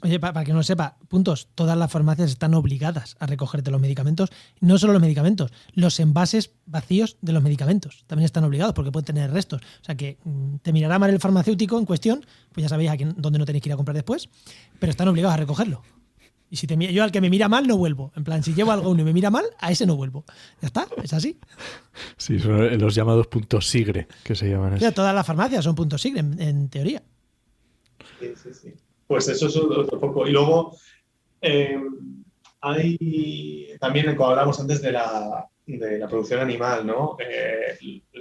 Oye, para que no lo sepa, puntos. Todas las farmacias están obligadas a recogerte los medicamentos. No solo los medicamentos, los envases vacíos de los medicamentos también están obligados porque pueden tener restos. O sea que te mirará mal el farmacéutico en cuestión, pues ya sabéis dónde no tenéis que ir a comprar después, pero están obligados a recogerlo. Y si yo al que me mira mal no vuelvo. En plan, si llevo algo uno y me mira mal, a ese no vuelvo. Ya está, es así. Sí, son los llamados puntos SIGRE, que se llaman así. Todas las farmacias son puntos SIGRE, en teoría. Sí. Pues eso es otro poco. Y luego hay también, como hablamos antes, de la de la producción animal, ¿no?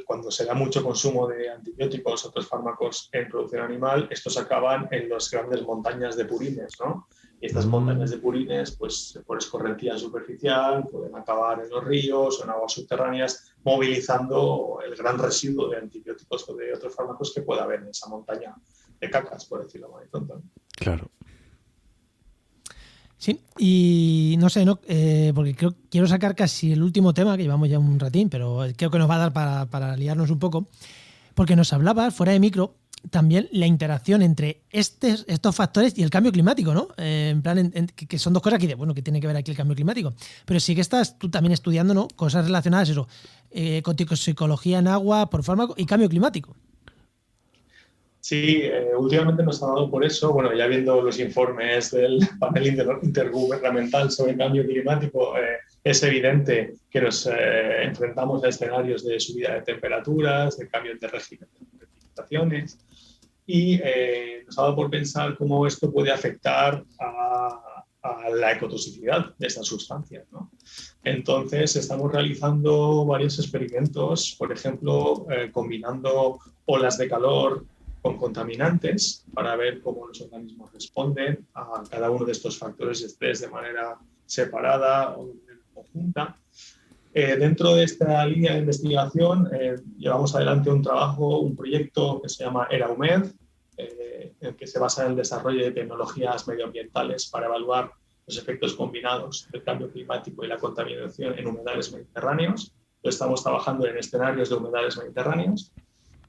Cuando se da mucho consumo de antibióticos, otros fármacos en producción animal, estos acaban en las grandes montañas de purines, ¿no? Y estas montañas de purines, pues por escorrentía superficial, pueden acabar en los ríos o en aguas subterráneas, movilizando el gran residuo de antibióticos o de otros fármacos que pueda haber en esa montaña de cacas, por decirlo muy pronto. Claro. Sí, y no sé, porque quiero sacar casi el último tema, que llevamos ya un ratín, pero creo que nos va a dar para liarnos un poco, porque nos hablaba fuera de micro también la interacción entre estos factores y el cambio climático, ¿no? En plan, que son dos cosas que tiene que ver aquí el cambio climático. Pero sí que estás tú también estudiando, ¿no? Cosas relacionadas, eso, con toxicología en agua, por fármaco y cambio climático. Sí, últimamente nos ha dado por eso, bueno, ya viendo los informes del panel intergubernamental sobre el cambio climático, es evidente que nos enfrentamos a escenarios de subida de temperaturas, de cambios de régimen de precipitaciones, y nos ha dado por pensar cómo esto puede afectar a la ecotoxicidad de estas sustancias, ¿no? Entonces, estamos realizando varios experimentos, por ejemplo, combinando olas de calor con contaminantes para ver cómo los organismos responden a cada uno de estos factores de estrés de manera separada o conjunta. Dentro de esta línea de investigación llevamos adelante un proyecto que se llama ERAUMED, en que se basa en el desarrollo de tecnologías medioambientales para evaluar los efectos combinados del cambio climático y la contaminación en humedales mediterráneos. Estamos trabajando en escenarios de humedales mediterráneos.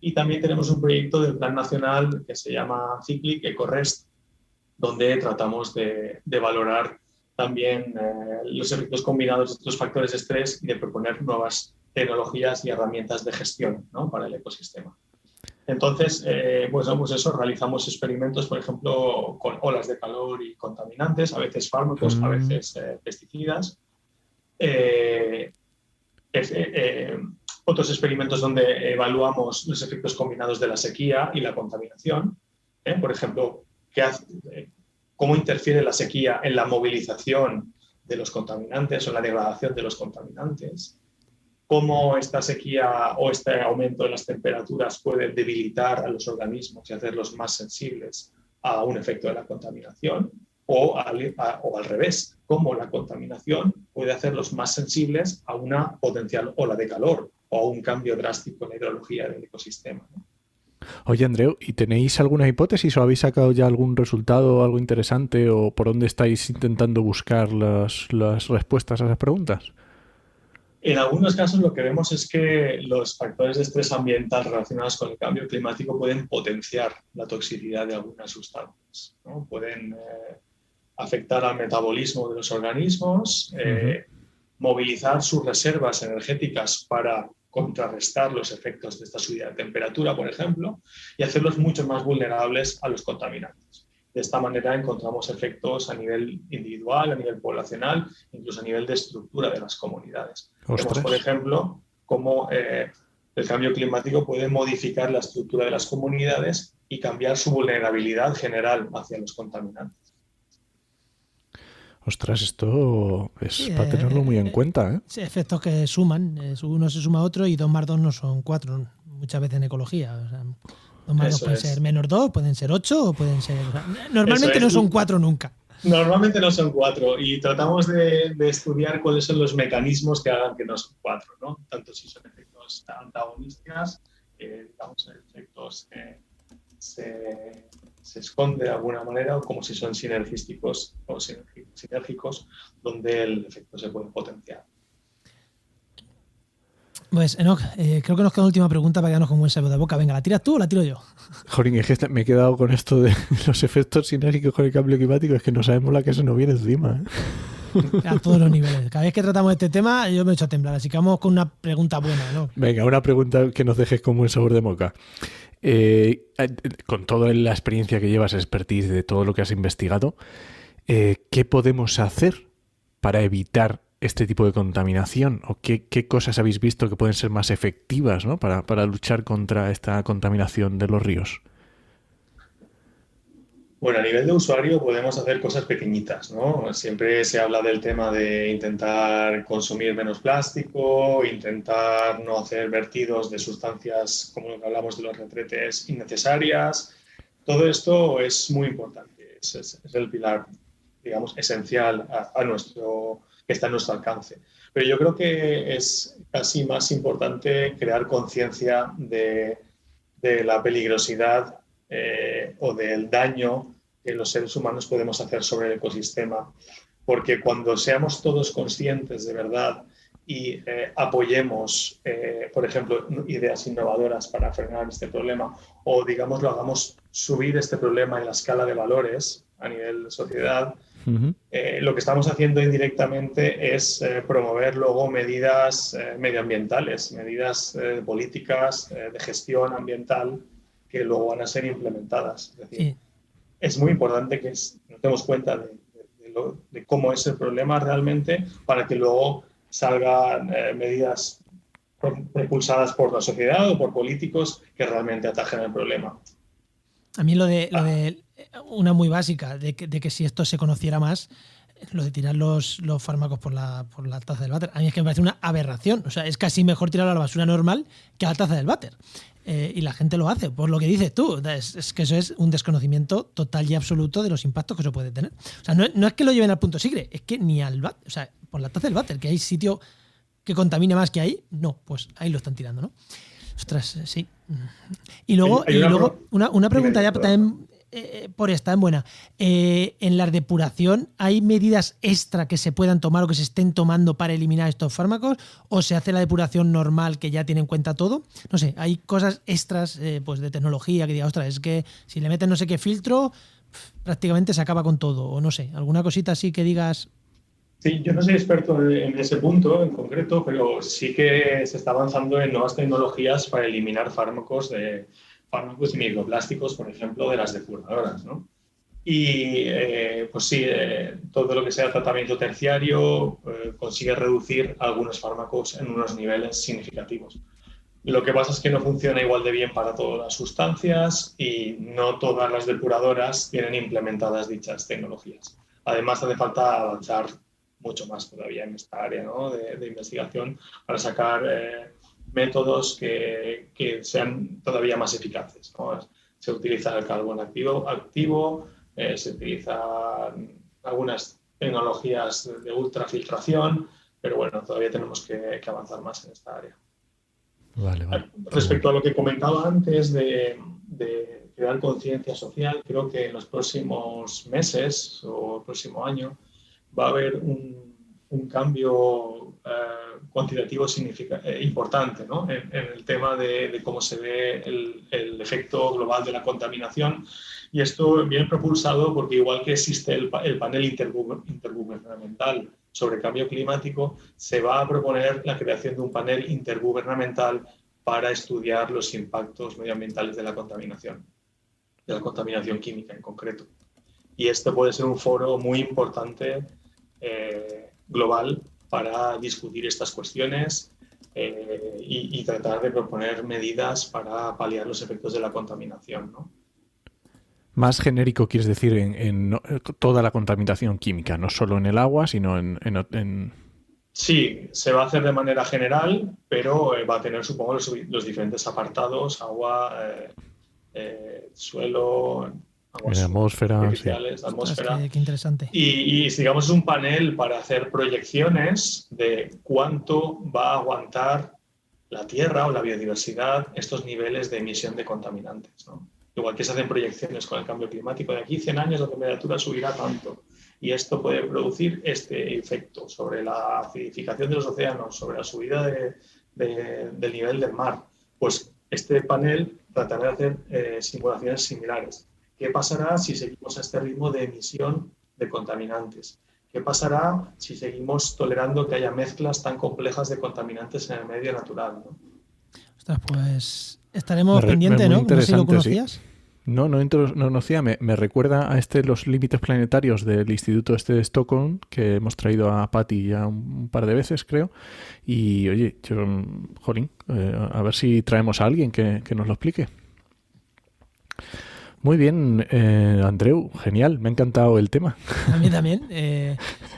Y también tenemos un proyecto del Plan Nacional que se llama Cyclic EcoRest, donde tratamos de valorar también los efectos combinados de estos factores de estrés y de proponer nuevas tecnologías y herramientas de gestión, ¿no? Para el ecosistema. Entonces, pues eso, realizamos experimentos, por ejemplo, con olas de calor y contaminantes, a veces fármacos, a veces pesticidas. Otros experimentos donde evaluamos los efectos combinados de la sequía y la contaminación. Por ejemplo, cómo interfiere la sequía en la movilización de los contaminantes o en la degradación de los contaminantes. Cómo esta sequía o este aumento de las temperaturas puede debilitar a los organismos y hacerlos más sensibles a un efecto de la contaminación. O al revés, cómo la contaminación puede hacerlos más sensibles a una potencial ola de calor o a un cambio drástico en la hidrología del ecosistema, ¿no? Oye, Andreu, ¿y tenéis alguna hipótesis o habéis sacado ya algún resultado, algo interesante, o por dónde estáis intentando buscar las respuestas a esas preguntas? En algunos casos lo que vemos es que los factores de estrés ambiental relacionados con el cambio climático pueden potenciar la toxicidad de algunas sustancias, ¿no? Pueden afectar al metabolismo de los organismos, movilizar sus reservas energéticas para contrarrestar los efectos de esta subida de temperatura, por ejemplo, y hacerlos mucho más vulnerables a los contaminantes. De esta manera encontramos efectos a nivel individual, a nivel poblacional, incluso a nivel de estructura de las comunidades. Vemos, por ejemplo, cómo el cambio climático puede modificar la estructura de las comunidades y cambiar su vulnerabilidad general hacia los contaminantes. Ostras, esto es para tenerlo muy en cuenta, ¿eh? Sí, efectos que suman. Uno se suma a otro y 2 más 2 no son 4, muchas veces en ecología. O sea, 2 más 2 pueden ser menos 2, pueden ser 8 o pueden ser... O sea, normalmente no son 4 nunca. Normalmente no son 4 y tratamos de estudiar cuáles son los mecanismos que hagan que no son 4, ¿no? Tanto si son efectos antagonistas, digamos, efectos que se esconde de alguna manera, o como si son sinergísticos o sinérgicos, donde el efecto se puede potenciar. Pues, Enoch, creo que nos queda una última pregunta para quedarnos con un buen sabor de boca. Venga, ¿la tiras tú o la tiro yo? Jorín, es que me he quedado con esto de los efectos sinérgicos con el cambio climático, es que no sabemos la que se nos viene encima, ¿eh? A todos los niveles. Cada vez que tratamos este tema, yo me he hecho a temblar, así que vamos con una pregunta buena, ¿no? Venga, una pregunta que nos dejes con buen sabor de boca. Con toda la experiencia que llevas, expertise de todo lo que has investigado, ¿qué podemos hacer para evitar este tipo de contaminación? ¿O qué cosas habéis visto que pueden ser más efectivas, ¿no? para luchar contra esta contaminación de los ríos? Bueno, a nivel de usuario podemos hacer cosas pequeñitas, ¿no? Siempre se habla del tema de intentar consumir menos plástico, intentar no hacer vertidos de sustancias, como lo que hablamos de los retretes, innecesarias. Todo esto es muy importante, es el pilar, digamos, esencial que está a nuestro alcance. Pero yo creo que es casi más importante crear conciencia de la peligrosidad o del daño que los seres humanos podemos hacer sobre el ecosistema. Porque cuando seamos todos conscientes de verdad y apoyemos, por ejemplo, ideas innovadoras para frenar este problema o, digamos, lo hagamos subir este problema en la escala de valores a nivel de sociedad, lo que estamos haciendo indirectamente es promover luego medidas medioambientales, medidas políticas de gestión ambiental que luego van a ser implementadas. Es decir, es muy importante que nos demos cuenta de cómo es el problema realmente para que luego salgan medidas propulsadas por la sociedad o por políticos que realmente atajen el problema. A mí lo de una muy básica, de que si esto se conociera más, lo de tirar los fármacos por la taza del váter, a mí es que me parece una aberración. O sea, es casi mejor tirarlo a la basura normal que a la taza del váter. Y la gente lo hace, por lo que dices tú. Es que eso es un desconocimiento total y absoluto de los impactos que eso puede tener. O sea, no es que lo lleven al punto sigre, es que ni al váter, o sea, por la taza del váter, que hay sitio que contamine más que ahí, no, pues ahí lo están tirando, ¿no? Ostras, sí. Y luego, una pregunta ya también por esta en buena. ¿En la depuración hay medidas extra que se puedan tomar o que se estén tomando para eliminar estos fármacos? ¿O se hace la depuración normal que ya tiene en cuenta todo? No sé, hay cosas extras pues de tecnología que diga, ostras, es que si le meten no sé qué filtro, prácticamente se acaba con todo. O no sé, alguna cosita así que digas... Sí, yo no soy experto en ese punto en concreto, pero sí que se está avanzando en nuevas tecnologías para eliminar fármacos y microplásticos, por ejemplo, de las depuradoras, ¿no? Y pues sí, todo lo que sea tratamiento terciario consigue reducir algunos fármacos en unos niveles significativos. Lo que pasa es que no funciona igual de bien para todas las sustancias y no todas las depuradoras tienen implementadas dichas tecnologías. Además, hace falta avanzar mucho más todavía en esta área, ¿no? de investigación para sacar métodos que sean todavía más eficaces, ¿no? Se utiliza el carbón activo, se utilizan algunas tecnologías de ultrafiltración, pero bueno, todavía tenemos que avanzar más en esta área. Vale. Respecto a lo que comentaba antes de crear conciencia social, creo que en los próximos meses o el próximo año va a haber un cambio cuantitativo importante, ¿no? en el tema de cómo se ve el efecto global de la contaminación. Y esto viene propulsado porque igual que existe el panel intergubernamental sobre cambio climático, se va a proponer la creación de un panel intergubernamental para estudiar los impactos medioambientales de la contaminación química en concreto. Y este puede ser un foro muy importante global para discutir estas cuestiones y tratar de proponer medidas para paliar los efectos de la contaminación, ¿no? Más genérico quieres decir en toda la contaminación química, no solo en el agua, sino en... Sí, se va a hacer de manera general, pero va a tener, supongo, los diferentes apartados: agua, suelo, aguas artificiales, sí. atmósfera. Qué interesante. Y digamos, es un panel para hacer proyecciones de cuánto va a aguantar la Tierra o la biodiversidad estos niveles de emisión de contaminantes, ¿no? Igual que se hacen proyecciones con el cambio climático, de aquí 100 años la temperatura subirá tanto y esto puede producir este efecto sobre la acidificación de los océanos, sobre la subida del nivel del mar. Pues este panel tratará de hacer simulaciones similares. ¿Qué pasará si seguimos a este ritmo de emisión de contaminantes? ¿Qué pasará si seguimos tolerando que haya mezclas tan complejas de contaminantes en el medio natural, ¿no? Ostras, pues estaremos pendientes, ¿no? No sé si lo conocías. Sí. No conocía. Me recuerda a los límites planetarios del Instituto de Estocolmo, que hemos traído a Patty ya un par de veces, creo. Y oye, a ver si traemos a alguien que nos lo explique. Muy bien, Andreu, genial, me ha encantado el tema. A mí también.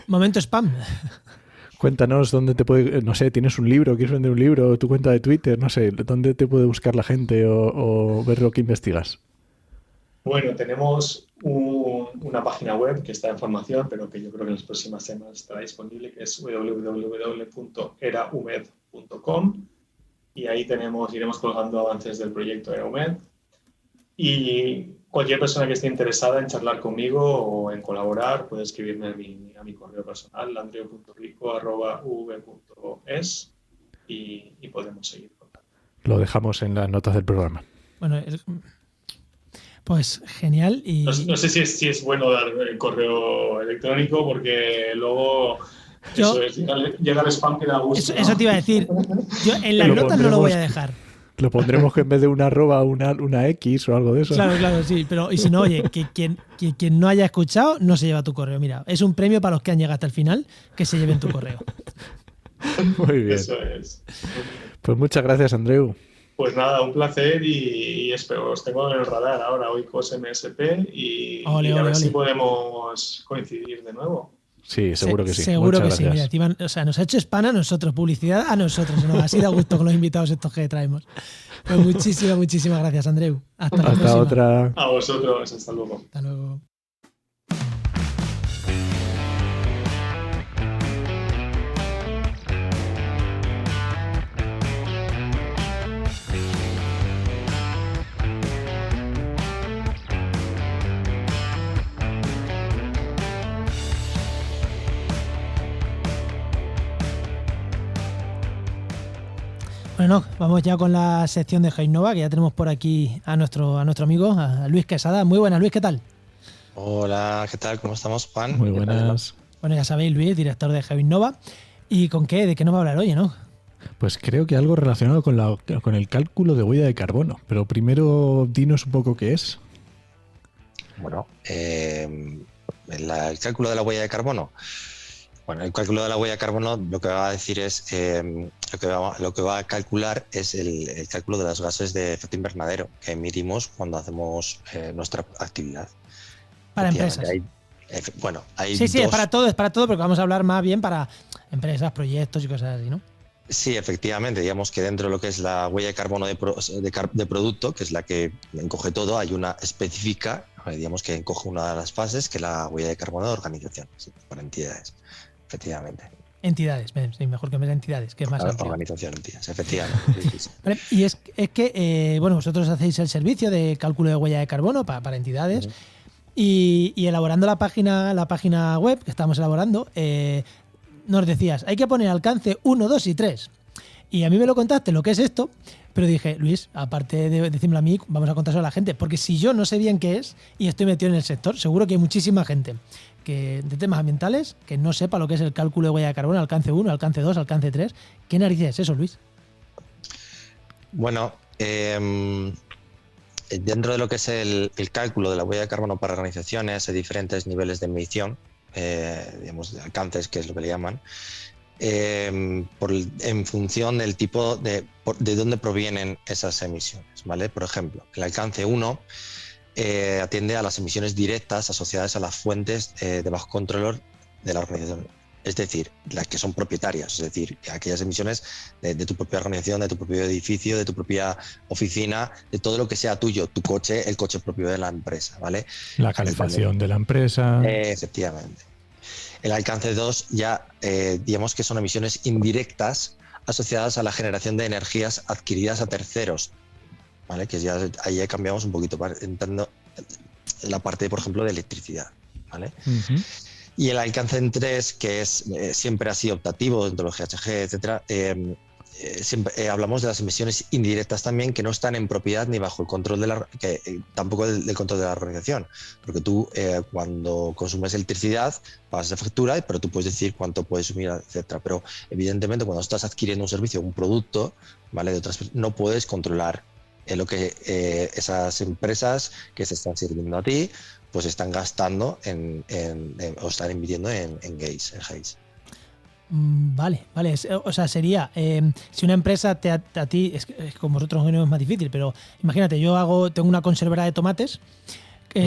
Momento spam. Cuéntanos dónde te puede, no sé, tienes un libro, quieres vender un libro, tu cuenta de Twitter, no sé, dónde te puede buscar la gente o ver lo que investigas. Bueno, tenemos una página web que está en formación, pero que yo creo que en las próximas semanas estará disponible, que es www.eraumed.com, y ahí iremos colgando avances del proyecto ERAUMED. Y cualquier persona que esté interesada en charlar conmigo o en colaborar puede escribirme a mi correo personal, andreu.rico@uv.es, y podemos seguir contando. Lo dejamos en las notas del programa. Bueno, pues genial. Y... No sé si es bueno dar el correo electrónico, porque luego llega el spam que da gusto. Eso te iba a decir. Yo en las notas no lo voy a dejar. Lo pondremos que en vez de una arroba, una X o algo de eso. Claro, sí. Pero y si no, oye, que quien no haya escuchado no se lleva tu correo. Mira, es un premio para los que han llegado hasta el final, que se lleven tu correo. Muy bien. Eso es. Pues muchas gracias, Andreu. Pues nada, un placer y espero, os tengo en el radar ahora, Oikos MSP, y a ver si podemos coincidir de nuevo. Sí, seguro que sí. Seguro muchas que gracias. sí. Mira, nos ha hecho spam a nosotros, publicidad a nosotros. Nos ha sido a gusto con los invitados estos que traemos. Pues muchísimas gracias, Andreu. Hasta la próxima. Otra. A vosotros, hasta luego. Hasta luego. Bueno, vamos ya con la sección de Heinova, que ya tenemos por aquí a nuestro amigo, a Luis Quesada. Muy buenas, Luis, ¿qué tal? Hola, ¿qué tal? ¿Cómo estamos, Juan? Muy buenas. Bueno, ya sabéis, Luis, director de Heinova. ¿Y con qué? ¿De qué nos va a hablar hoy, no? Pues creo que algo relacionado con el cálculo de huella de carbono. Pero primero dinos un poco qué es. Bueno, el cálculo de la huella de carbono. Bueno, el cálculo de la huella de carbono lo que va a decir es, lo que va a calcular es el cálculo de los gases de efecto invernadero que emitimos cuando hacemos nuestra actividad. Para empresas. Hay sí, es para todo, porque vamos a hablar más bien para empresas, proyectos y cosas así, ¿no? Sí, efectivamente, digamos que dentro de lo que es la huella de carbono de producto, que es la que encoge todo, hay una específica, digamos que encoge una de las fases, que es la huella de carbono de organización, sí, para entidades. Efectivamente. Entidades, sí, mejor que entidades, que es más amplio. Organización, entidades, efectivamente. Sí. Vale, y es que, vosotros hacéis el servicio de cálculo de huella de carbono para entidades. Uh-huh. Y elaborando la página web que estamos elaborando, nos decías, hay que poner alcance 1, 2 y 3. Y a mí me lo contaste lo que es esto, pero dije, Luis, aparte de decírmelo a mí, vamos a contárselo a la gente, porque si yo no sé bien qué es y estoy metido en el sector, seguro que hay muchísima gente de temas ambientales que no sepa lo que es el cálculo de huella de carbono, alcance 1, alcance 2, alcance 3. ¿Qué narices es eso, Luis? Bueno, dentro de lo que es el cálculo de la huella de carbono para organizaciones, hay diferentes niveles de medición, digamos, de alcances, que es lo que le llaman, en función del tipo de dónde provienen esas emisiones, ¿vale? Por ejemplo, el alcance 1 atiende a las emisiones directas asociadas a las fuentes de bajo control de la organización, es decir, las que son propietarias, es decir, aquellas emisiones de tu propia organización, de tu propio edificio, de tu propia oficina, de todo lo que sea tuyo, tu coche, el coche propio de la empresa, ¿vale? La calefacción de la empresa. Efectivamente. El alcance 2 ya, digamos que son emisiones indirectas asociadas a la generación de energías adquiridas a terceros, ¿vale? Que ya ahí ya cambiamos un poquito, entrando en la parte, por ejemplo, de electricidad, ¿vale? Uh-huh. Y el alcance en 3, que es siempre así optativo dentro de los GHG, etcétera, siempre hablamos de las emisiones indirectas también, que no están en propiedad ni bajo el control tampoco del control de la organización, porque tú cuando consumes electricidad pagas esa factura, pero tú puedes decir cuánto puedes consumir, etcétera. Pero evidentemente cuando estás adquiriendo un servicio, un producto, ¿vale? De otras, no puedes controlar lo que esas empresas que se están sirviendo a ti pues están gastando o están invirtiendo en GACE, en GACE. Vale. O sea, sería, si una empresa a ti, es con vosotros no es más difícil, pero imagínate, tengo una conservera de tomates,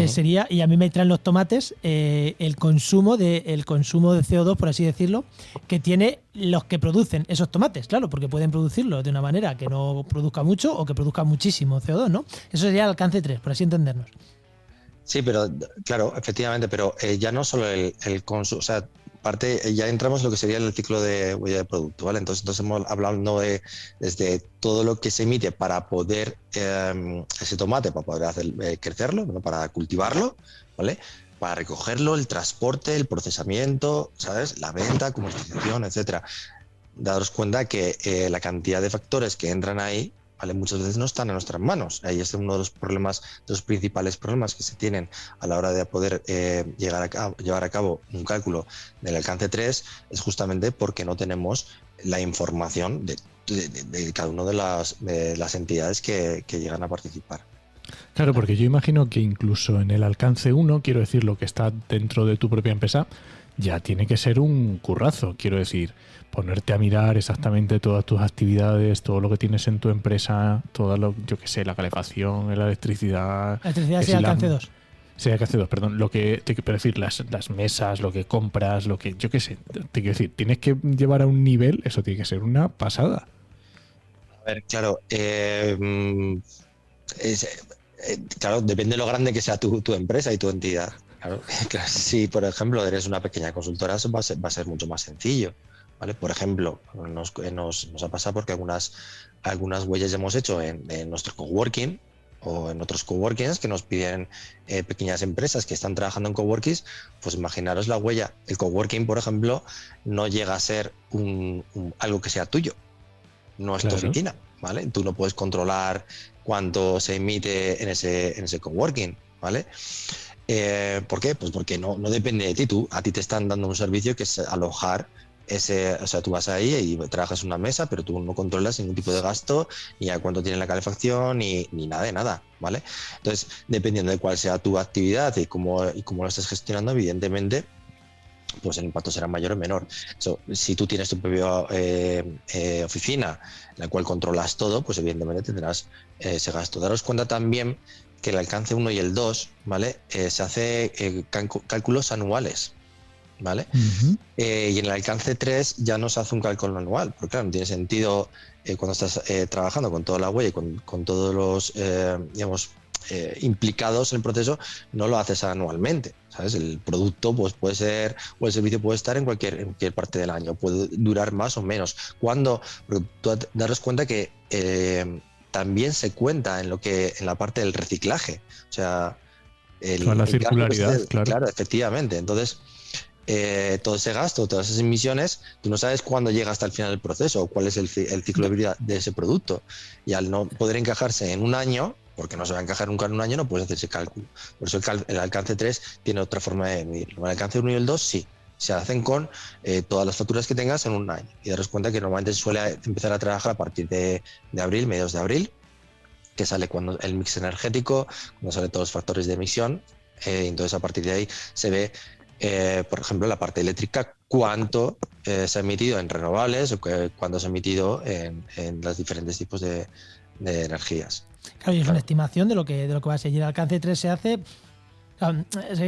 sería, y a mí me traen los tomates, el consumo de CO2, por así decirlo, que tiene los que producen esos tomates, claro, porque pueden producirlo de una manera que no produzca mucho o que produzca muchísimo CO2, ¿no? Eso sería el alcance 3, por así entendernos. Sí, pero claro, efectivamente, pero ya no solo el consumo, o sea, ya entramos en lo que sería el ciclo de huella de producto, ¿vale? Entonces hemos hablado desde todo lo que se emite para poder, ese tomate, para poder crecerlo, ¿no? Para cultivarlo, ¿vale? Para recogerlo, el transporte, el procesamiento, ¿sabes? La venta, comercialización, etcétera. Daros cuenta que la cantidad de factores que entran ahí, ¿vale? Muchas veces no están en nuestras manos. Ahí es uno de los problemas, de los principales problemas que se tienen a la hora de poder llevar a cabo un cálculo del alcance 3, es justamente porque no tenemos la información de cada una de las entidades que llegan a participar. Claro, porque yo imagino que incluso en el alcance 1, quiero decir, lo que está dentro de tu propia empresa, ya tiene que ser un currazo, quiero decir, ponerte a mirar exactamente todas tus actividades, todo lo que tienes en tu empresa, yo qué sé, la calefacción, la electricidad. La electricidad sí, alcance 2. Sí, alcance 2, perdón. Lo que te quiero decir, las mesas, lo que compras, lo que, yo qué sé, te quiero decir, tienes que llevar a un nivel, eso tiene que ser una pasada. A ver, claro, claro, depende de lo grande que sea tu empresa y tu entidad. Claro, si por ejemplo eres una pequeña consultora, eso va a ser mucho más sencillo, ¿vale? Por ejemplo, nos ha pasado porque algunas huellas ya hemos hecho en nuestro coworking o en otros coworkings que nos piden pequeñas empresas que están trabajando en coworkings. Pues imaginaros la huella. El coworking, por ejemplo, no llega a ser algo que sea tuyo, no es tu oficina, ¿vale? Tú no puedes controlar cuánto se emite en ese coworking, ¿vale? ¿Por qué? Pues porque no depende de ti. A ti te están dando un servicio que es alojar o sea, tú vas ahí y trabajas en una mesa, pero tú no controlas ningún tipo de gasto, ni a cuánto tiene la calefacción, ni nada de nada, ¿vale? Entonces, dependiendo de cuál sea tu actividad y cómo lo estés gestionando, evidentemente, pues el impacto será mayor o menor. Si tú tienes tu propia oficina, en la cual controlas todo, pues evidentemente tendrás ese gasto. Daros cuenta también que el alcance 1 y el 2, ¿vale? Se hace cálculos anuales, ¿vale? Uh-huh. Y en el alcance 3 ya no se hace un cálculo anual, porque claro, no tiene sentido cuando estás trabajando con toda la huella y con todos los, implicados en el proceso, no lo haces anualmente, ¿sabes? El producto pues puede ser, o el servicio puede estar en cualquier parte del año, puede durar más o menos. Cuando tú darás cuenta que también se cuenta en la parte del reciclaje, o sea, la circularidad, claro, efectivamente. Entonces, todo ese gasto, todas esas emisiones, tú no sabes cuándo llega hasta el final del proceso o cuál es el ciclo de vida de ese producto. Y al no poder encajarse en un año, porque no se va a encajar nunca en un año, no puedes hacer ese cálculo. Por eso el alcance 3 tiene otra forma de medirlo. El alcance 1 y el 2 sí, se hacen con todas las facturas que tengas en un año. Y daros cuenta que normalmente se suele empezar a trabajar a partir de abril, mediados de abril, que sale cuando el mix energético, cuando salen todos los factores de emisión. Entonces a partir de ahí se ve, por ejemplo, la parte eléctrica, cuánto se ha emitido en renovables o cuánto se ha emitido en los diferentes tipos de energías. Claro, y es una estimación de lo que va a ser. Y el alcance 3 se hace, claro,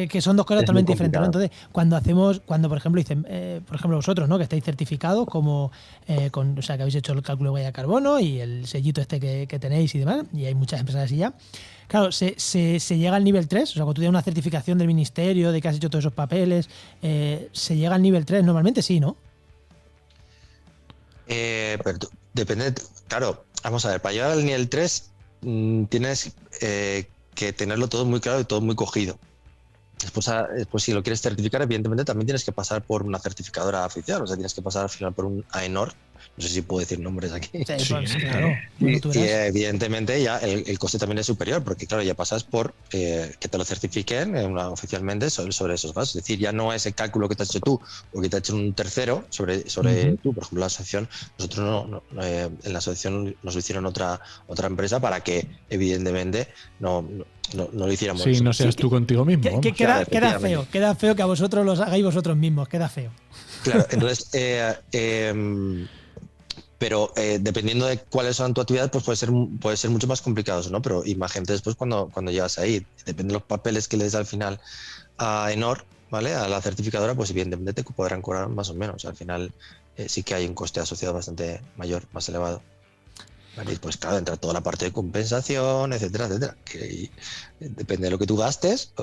que son dos cosas totalmente diferentes, ¿no? Entonces, cuando por ejemplo dicen, por ejemplo vosotros, ¿no? Que estáis certificados como o sea, que habéis hecho el cálculo de huella de carbono y el sellito que tenéis y demás, y hay muchas empresas así ya. Claro, se llega al nivel 3, o sea, cuando tú tienes una certificación del ministerio de que has hecho todos esos papeles, se llega al nivel 3, normalmente sí, ¿no? Pero depende, claro, vamos a ver, para llegar al nivel 3 tienes que tenerlo todo muy claro y todo muy cogido. Después, si lo quieres certificar, evidentemente también tienes que pasar por una certificadora oficial, o sea, tienes que pasar al final por un AENOR. No sé si puedo decir nombres aquí. Sí, claro. Y evidentemente ya el coste también es superior, porque claro, ya pasas por que te lo certifiquen oficialmente sobre esos gastos. Es decir, ya no es el cálculo que te has hecho tú o que te ha hecho un tercero sobre uh-huh. Tú. Por ejemplo, la asociación, nosotros en la asociación nos lo hicieron otra empresa para que evidentemente no lo hiciéramos. Sí, no seas tú contigo mismo. Queda feo que a vosotros los hagáis vosotros mismos, queda feo. Claro, entonces, pero dependiendo de cuáles son tu actividad, pues puede ser mucho más complicado, ¿no? Pero imagínate después cuando llegas ahí, depende de los papeles que le des al final a Enor, ¿vale? A la certificadora, pues evidentemente te podrán cobrar más o menos. Al final sí que hay un coste asociado bastante mayor, más elevado. ¿Vale? Y pues claro, entra toda la parte de compensación, etcétera, etcétera. Que depende de lo que tú gastes,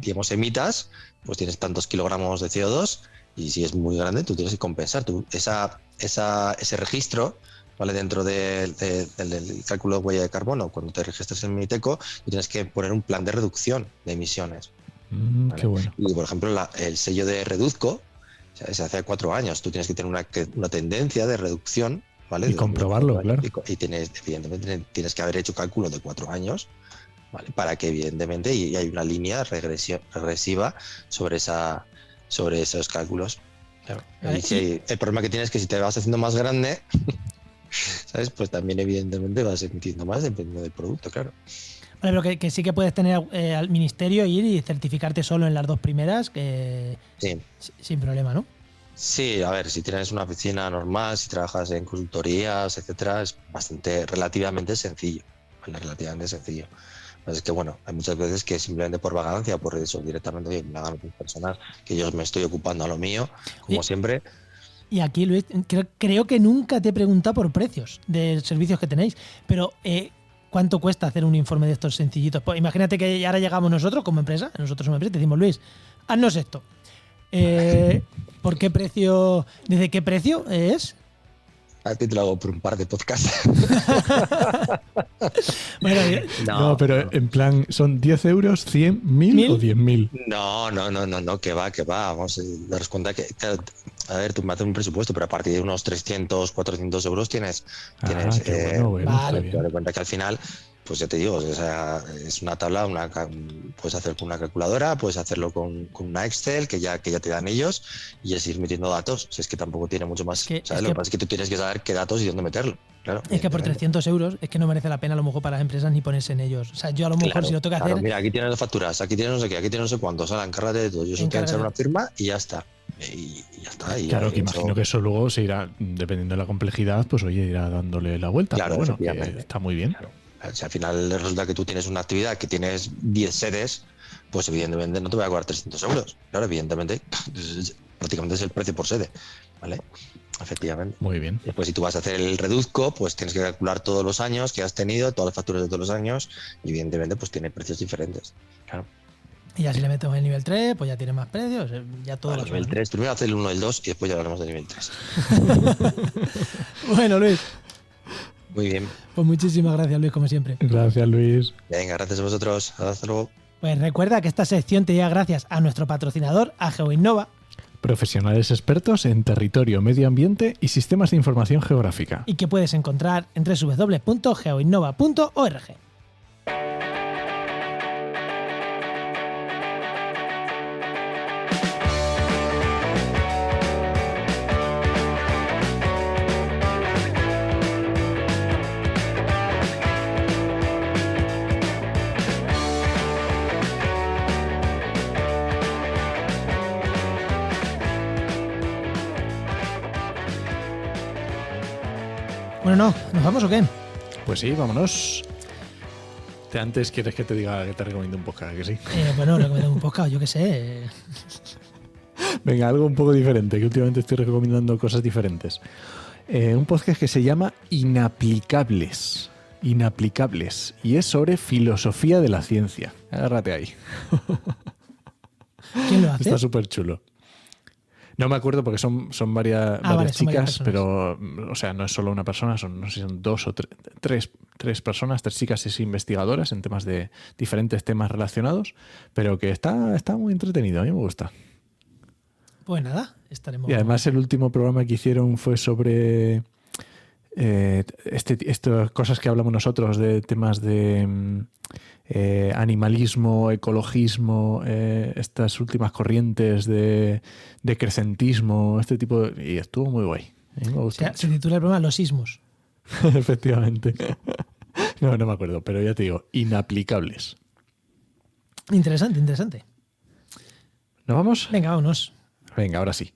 digamos, emitas, pues tienes tantos kilogramos de CO2 y si es muy grande, tú tienes que compensar. Ese registro, ¿vale? Dentro del cálculo de huella de carbono, cuando te registras en Miniteco, tú tienes que poner un plan de reducción de emisiones. ¿Vale? Qué bueno. Y por ejemplo, el sello de Reduzco, se hace 4 años, tú tienes que tener una tendencia de reducción, ¿vale? Y comprobarlo, claro. Y evidentemente tienes que haber hecho cálculo de 4 años, ¿vale? Para que evidentemente y hay una línea regresiva sobre esos cálculos. Claro. Y el problema que tienes es que si te vas haciendo más grande, ¿sabes? Pues también evidentemente vas emitiendo más dependiendo del producto, claro. Vale, pero que sí que puedes tener al ministerio, ir y certificarte solo en las 2 primeras, sí. Sin problema, ¿no? Sí, a ver, si tienes una oficina normal, si trabajas en consultorías, etcétera, es relativamente sencillo. Relativamente sencillo. Es que bueno, hay muchas veces que simplemente por vagancia, por eso directamente me hagan otras personas, que yo me estoy ocupando a lo mío, como siempre. Y aquí, Luis, creo que nunca te he preguntado por precios de servicios que tenéis, pero ¿cuánto cuesta hacer un informe de estos sencillitos? Pues imagínate que ahora llegamos nosotros como empresa, te decimos, Luis, haznos esto. ¿Por qué precio? ¿Desde qué precio es? A ti te lo hago por un par de podcasts. Bueno, no, pero en plan, ¿son 10 euros, 100, 1000 o 10.000? No, que va. Vamos a daros cuenta que, a ver, tú me haces un presupuesto, pero a partir de unos 300, 400 euros tienes bueno, vale, te das cuenta que al final, pues ya te digo, o sea, es una tabla, puedes hacer con una calculadora, puedes hacerlo con una Excel que ya te dan ellos y es ir metiendo datos. Si es que tampoco tiene mucho más. Lo que pasa es que tú tienes que saber qué datos y dónde meterlo. Claro, es que por 300 euros es que no merece la pena a lo mejor para las empresas ni ponerse en ellos. O sea, yo a lo mejor si lo tengo que hacer. Mira, aquí tienes las facturas, aquí tienes no sé qué, aquí tienes no sé cuántos. Ahora encárgate de todo. Yo solo tengo que echar una firma y ya está. Y ya está. Y claro, que imagino que eso luego se irá, dependiendo de la complejidad, pues oye, irá dándole la vuelta. Claro, pero bueno, que está muy bien. Claro. Si al final resulta que tú tienes una actividad que tienes 10 sedes, pues evidentemente no te voy a cobrar 300 euros. Claro, evidentemente, prácticamente es el precio por sede, ¿vale? Efectivamente. Muy bien. Después, si tú vas a hacer el reduzco, pues tienes que calcular todos los años que has tenido, todas las facturas de todos los años, y evidentemente, pues tiene precios diferentes. Claro. Y ya si le metemos el nivel 3, pues ya tiene más precios, ya todo. El nivel 3, primero hacer el 1 y el 2 y después ya hablaremos del nivel 3. Bueno, Luis. Muy bien. Pues muchísimas gracias, Luis, como siempre. Gracias, Luis. Venga, gracias a vosotros. Hasta luego. Pues recuerda que esta sección te llega gracias a nuestro patrocinador, a GeoInnova. Profesionales expertos en territorio, medio ambiente y sistemas de información geográfica. Y que puedes encontrar en www.geoinnova.org. Bueno, ¿nos vamos o qué? Pues sí, vámonos. Antes quieres que te diga que te recomiendo un podcast, que sí. Bueno, recomiendo un podcast, yo qué sé. Venga, algo un poco diferente, que últimamente estoy recomendando cosas diferentes. Un podcast que se llama Inaplicables. Inaplicables. Y es sobre filosofía de la ciencia. Agárrate ahí. ¿Quién lo hace? Está súper chulo. No me acuerdo porque son varias chicas, pero o sea, no es solo una persona, no sé si son 2 o 3 personas, 3 chicas investigadoras en temas de diferentes temas relacionados, pero que está muy entretenido, a mí me gusta. Pues nada, estaremos. Y además el último programa que hicieron fue sobre estas cosas que hablamos nosotros de temas de animalismo, ecologismo, estas últimas corrientes de crecentismo, este tipo y estuvo muy guay. A mí me gusta. Se titula el programa Los sismos. Efectivamente. No me acuerdo, pero ya te digo, inaplicables. Interesante. ¿Nos vamos? Venga, vámonos. Venga, ahora sí.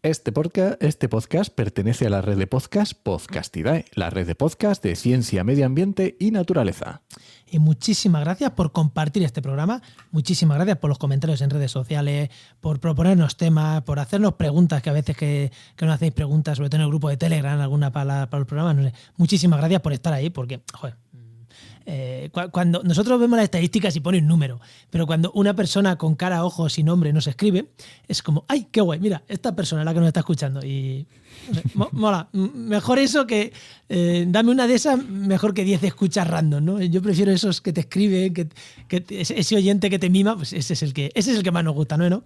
Este podcast pertenece a la red de podcast Podcastidae, la red de podcast de ciencia, medio ambiente y naturaleza. Y muchísimas gracias por compartir este programa, muchísimas gracias por los comentarios en redes sociales, por proponernos temas, por hacernos preguntas, que a veces que nos hacéis preguntas, sobre todo en el grupo de Telegram, alguna para el programa. No sé. Muchísimas gracias por estar ahí, porque, joder, cuando nosotros vemos las estadísticas y pone un número, pero cuando una persona con cara, ojos y nombre nos escribe, es como, ¡ay, qué guay! Mira, esta persona es la que nos está escuchando. Y no sé, mola. Mejor eso que dame una de esas, mejor que 10 escuchas random, ¿no? Yo prefiero esos que te escriben, que ese oyente que te mima, pues ese es el que más nos gusta, ¿no?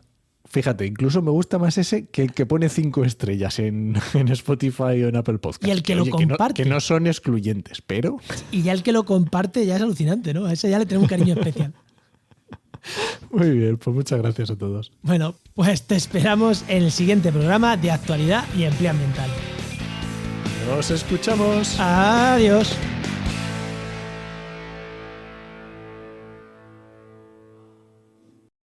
Fíjate, incluso me gusta más ese que el que pone 5 estrellas en Spotify o en Apple Podcasts. Y el que lo comparte. Que no son excluyentes, pero... Y ya el que lo comparte ya es alucinante, ¿no? A ese ya le tenemos un cariño especial. Muy bien, pues muchas gracias a todos. Bueno, pues te esperamos en el siguiente programa de actualidad y empleo ambiental. Nos escuchamos. Adiós.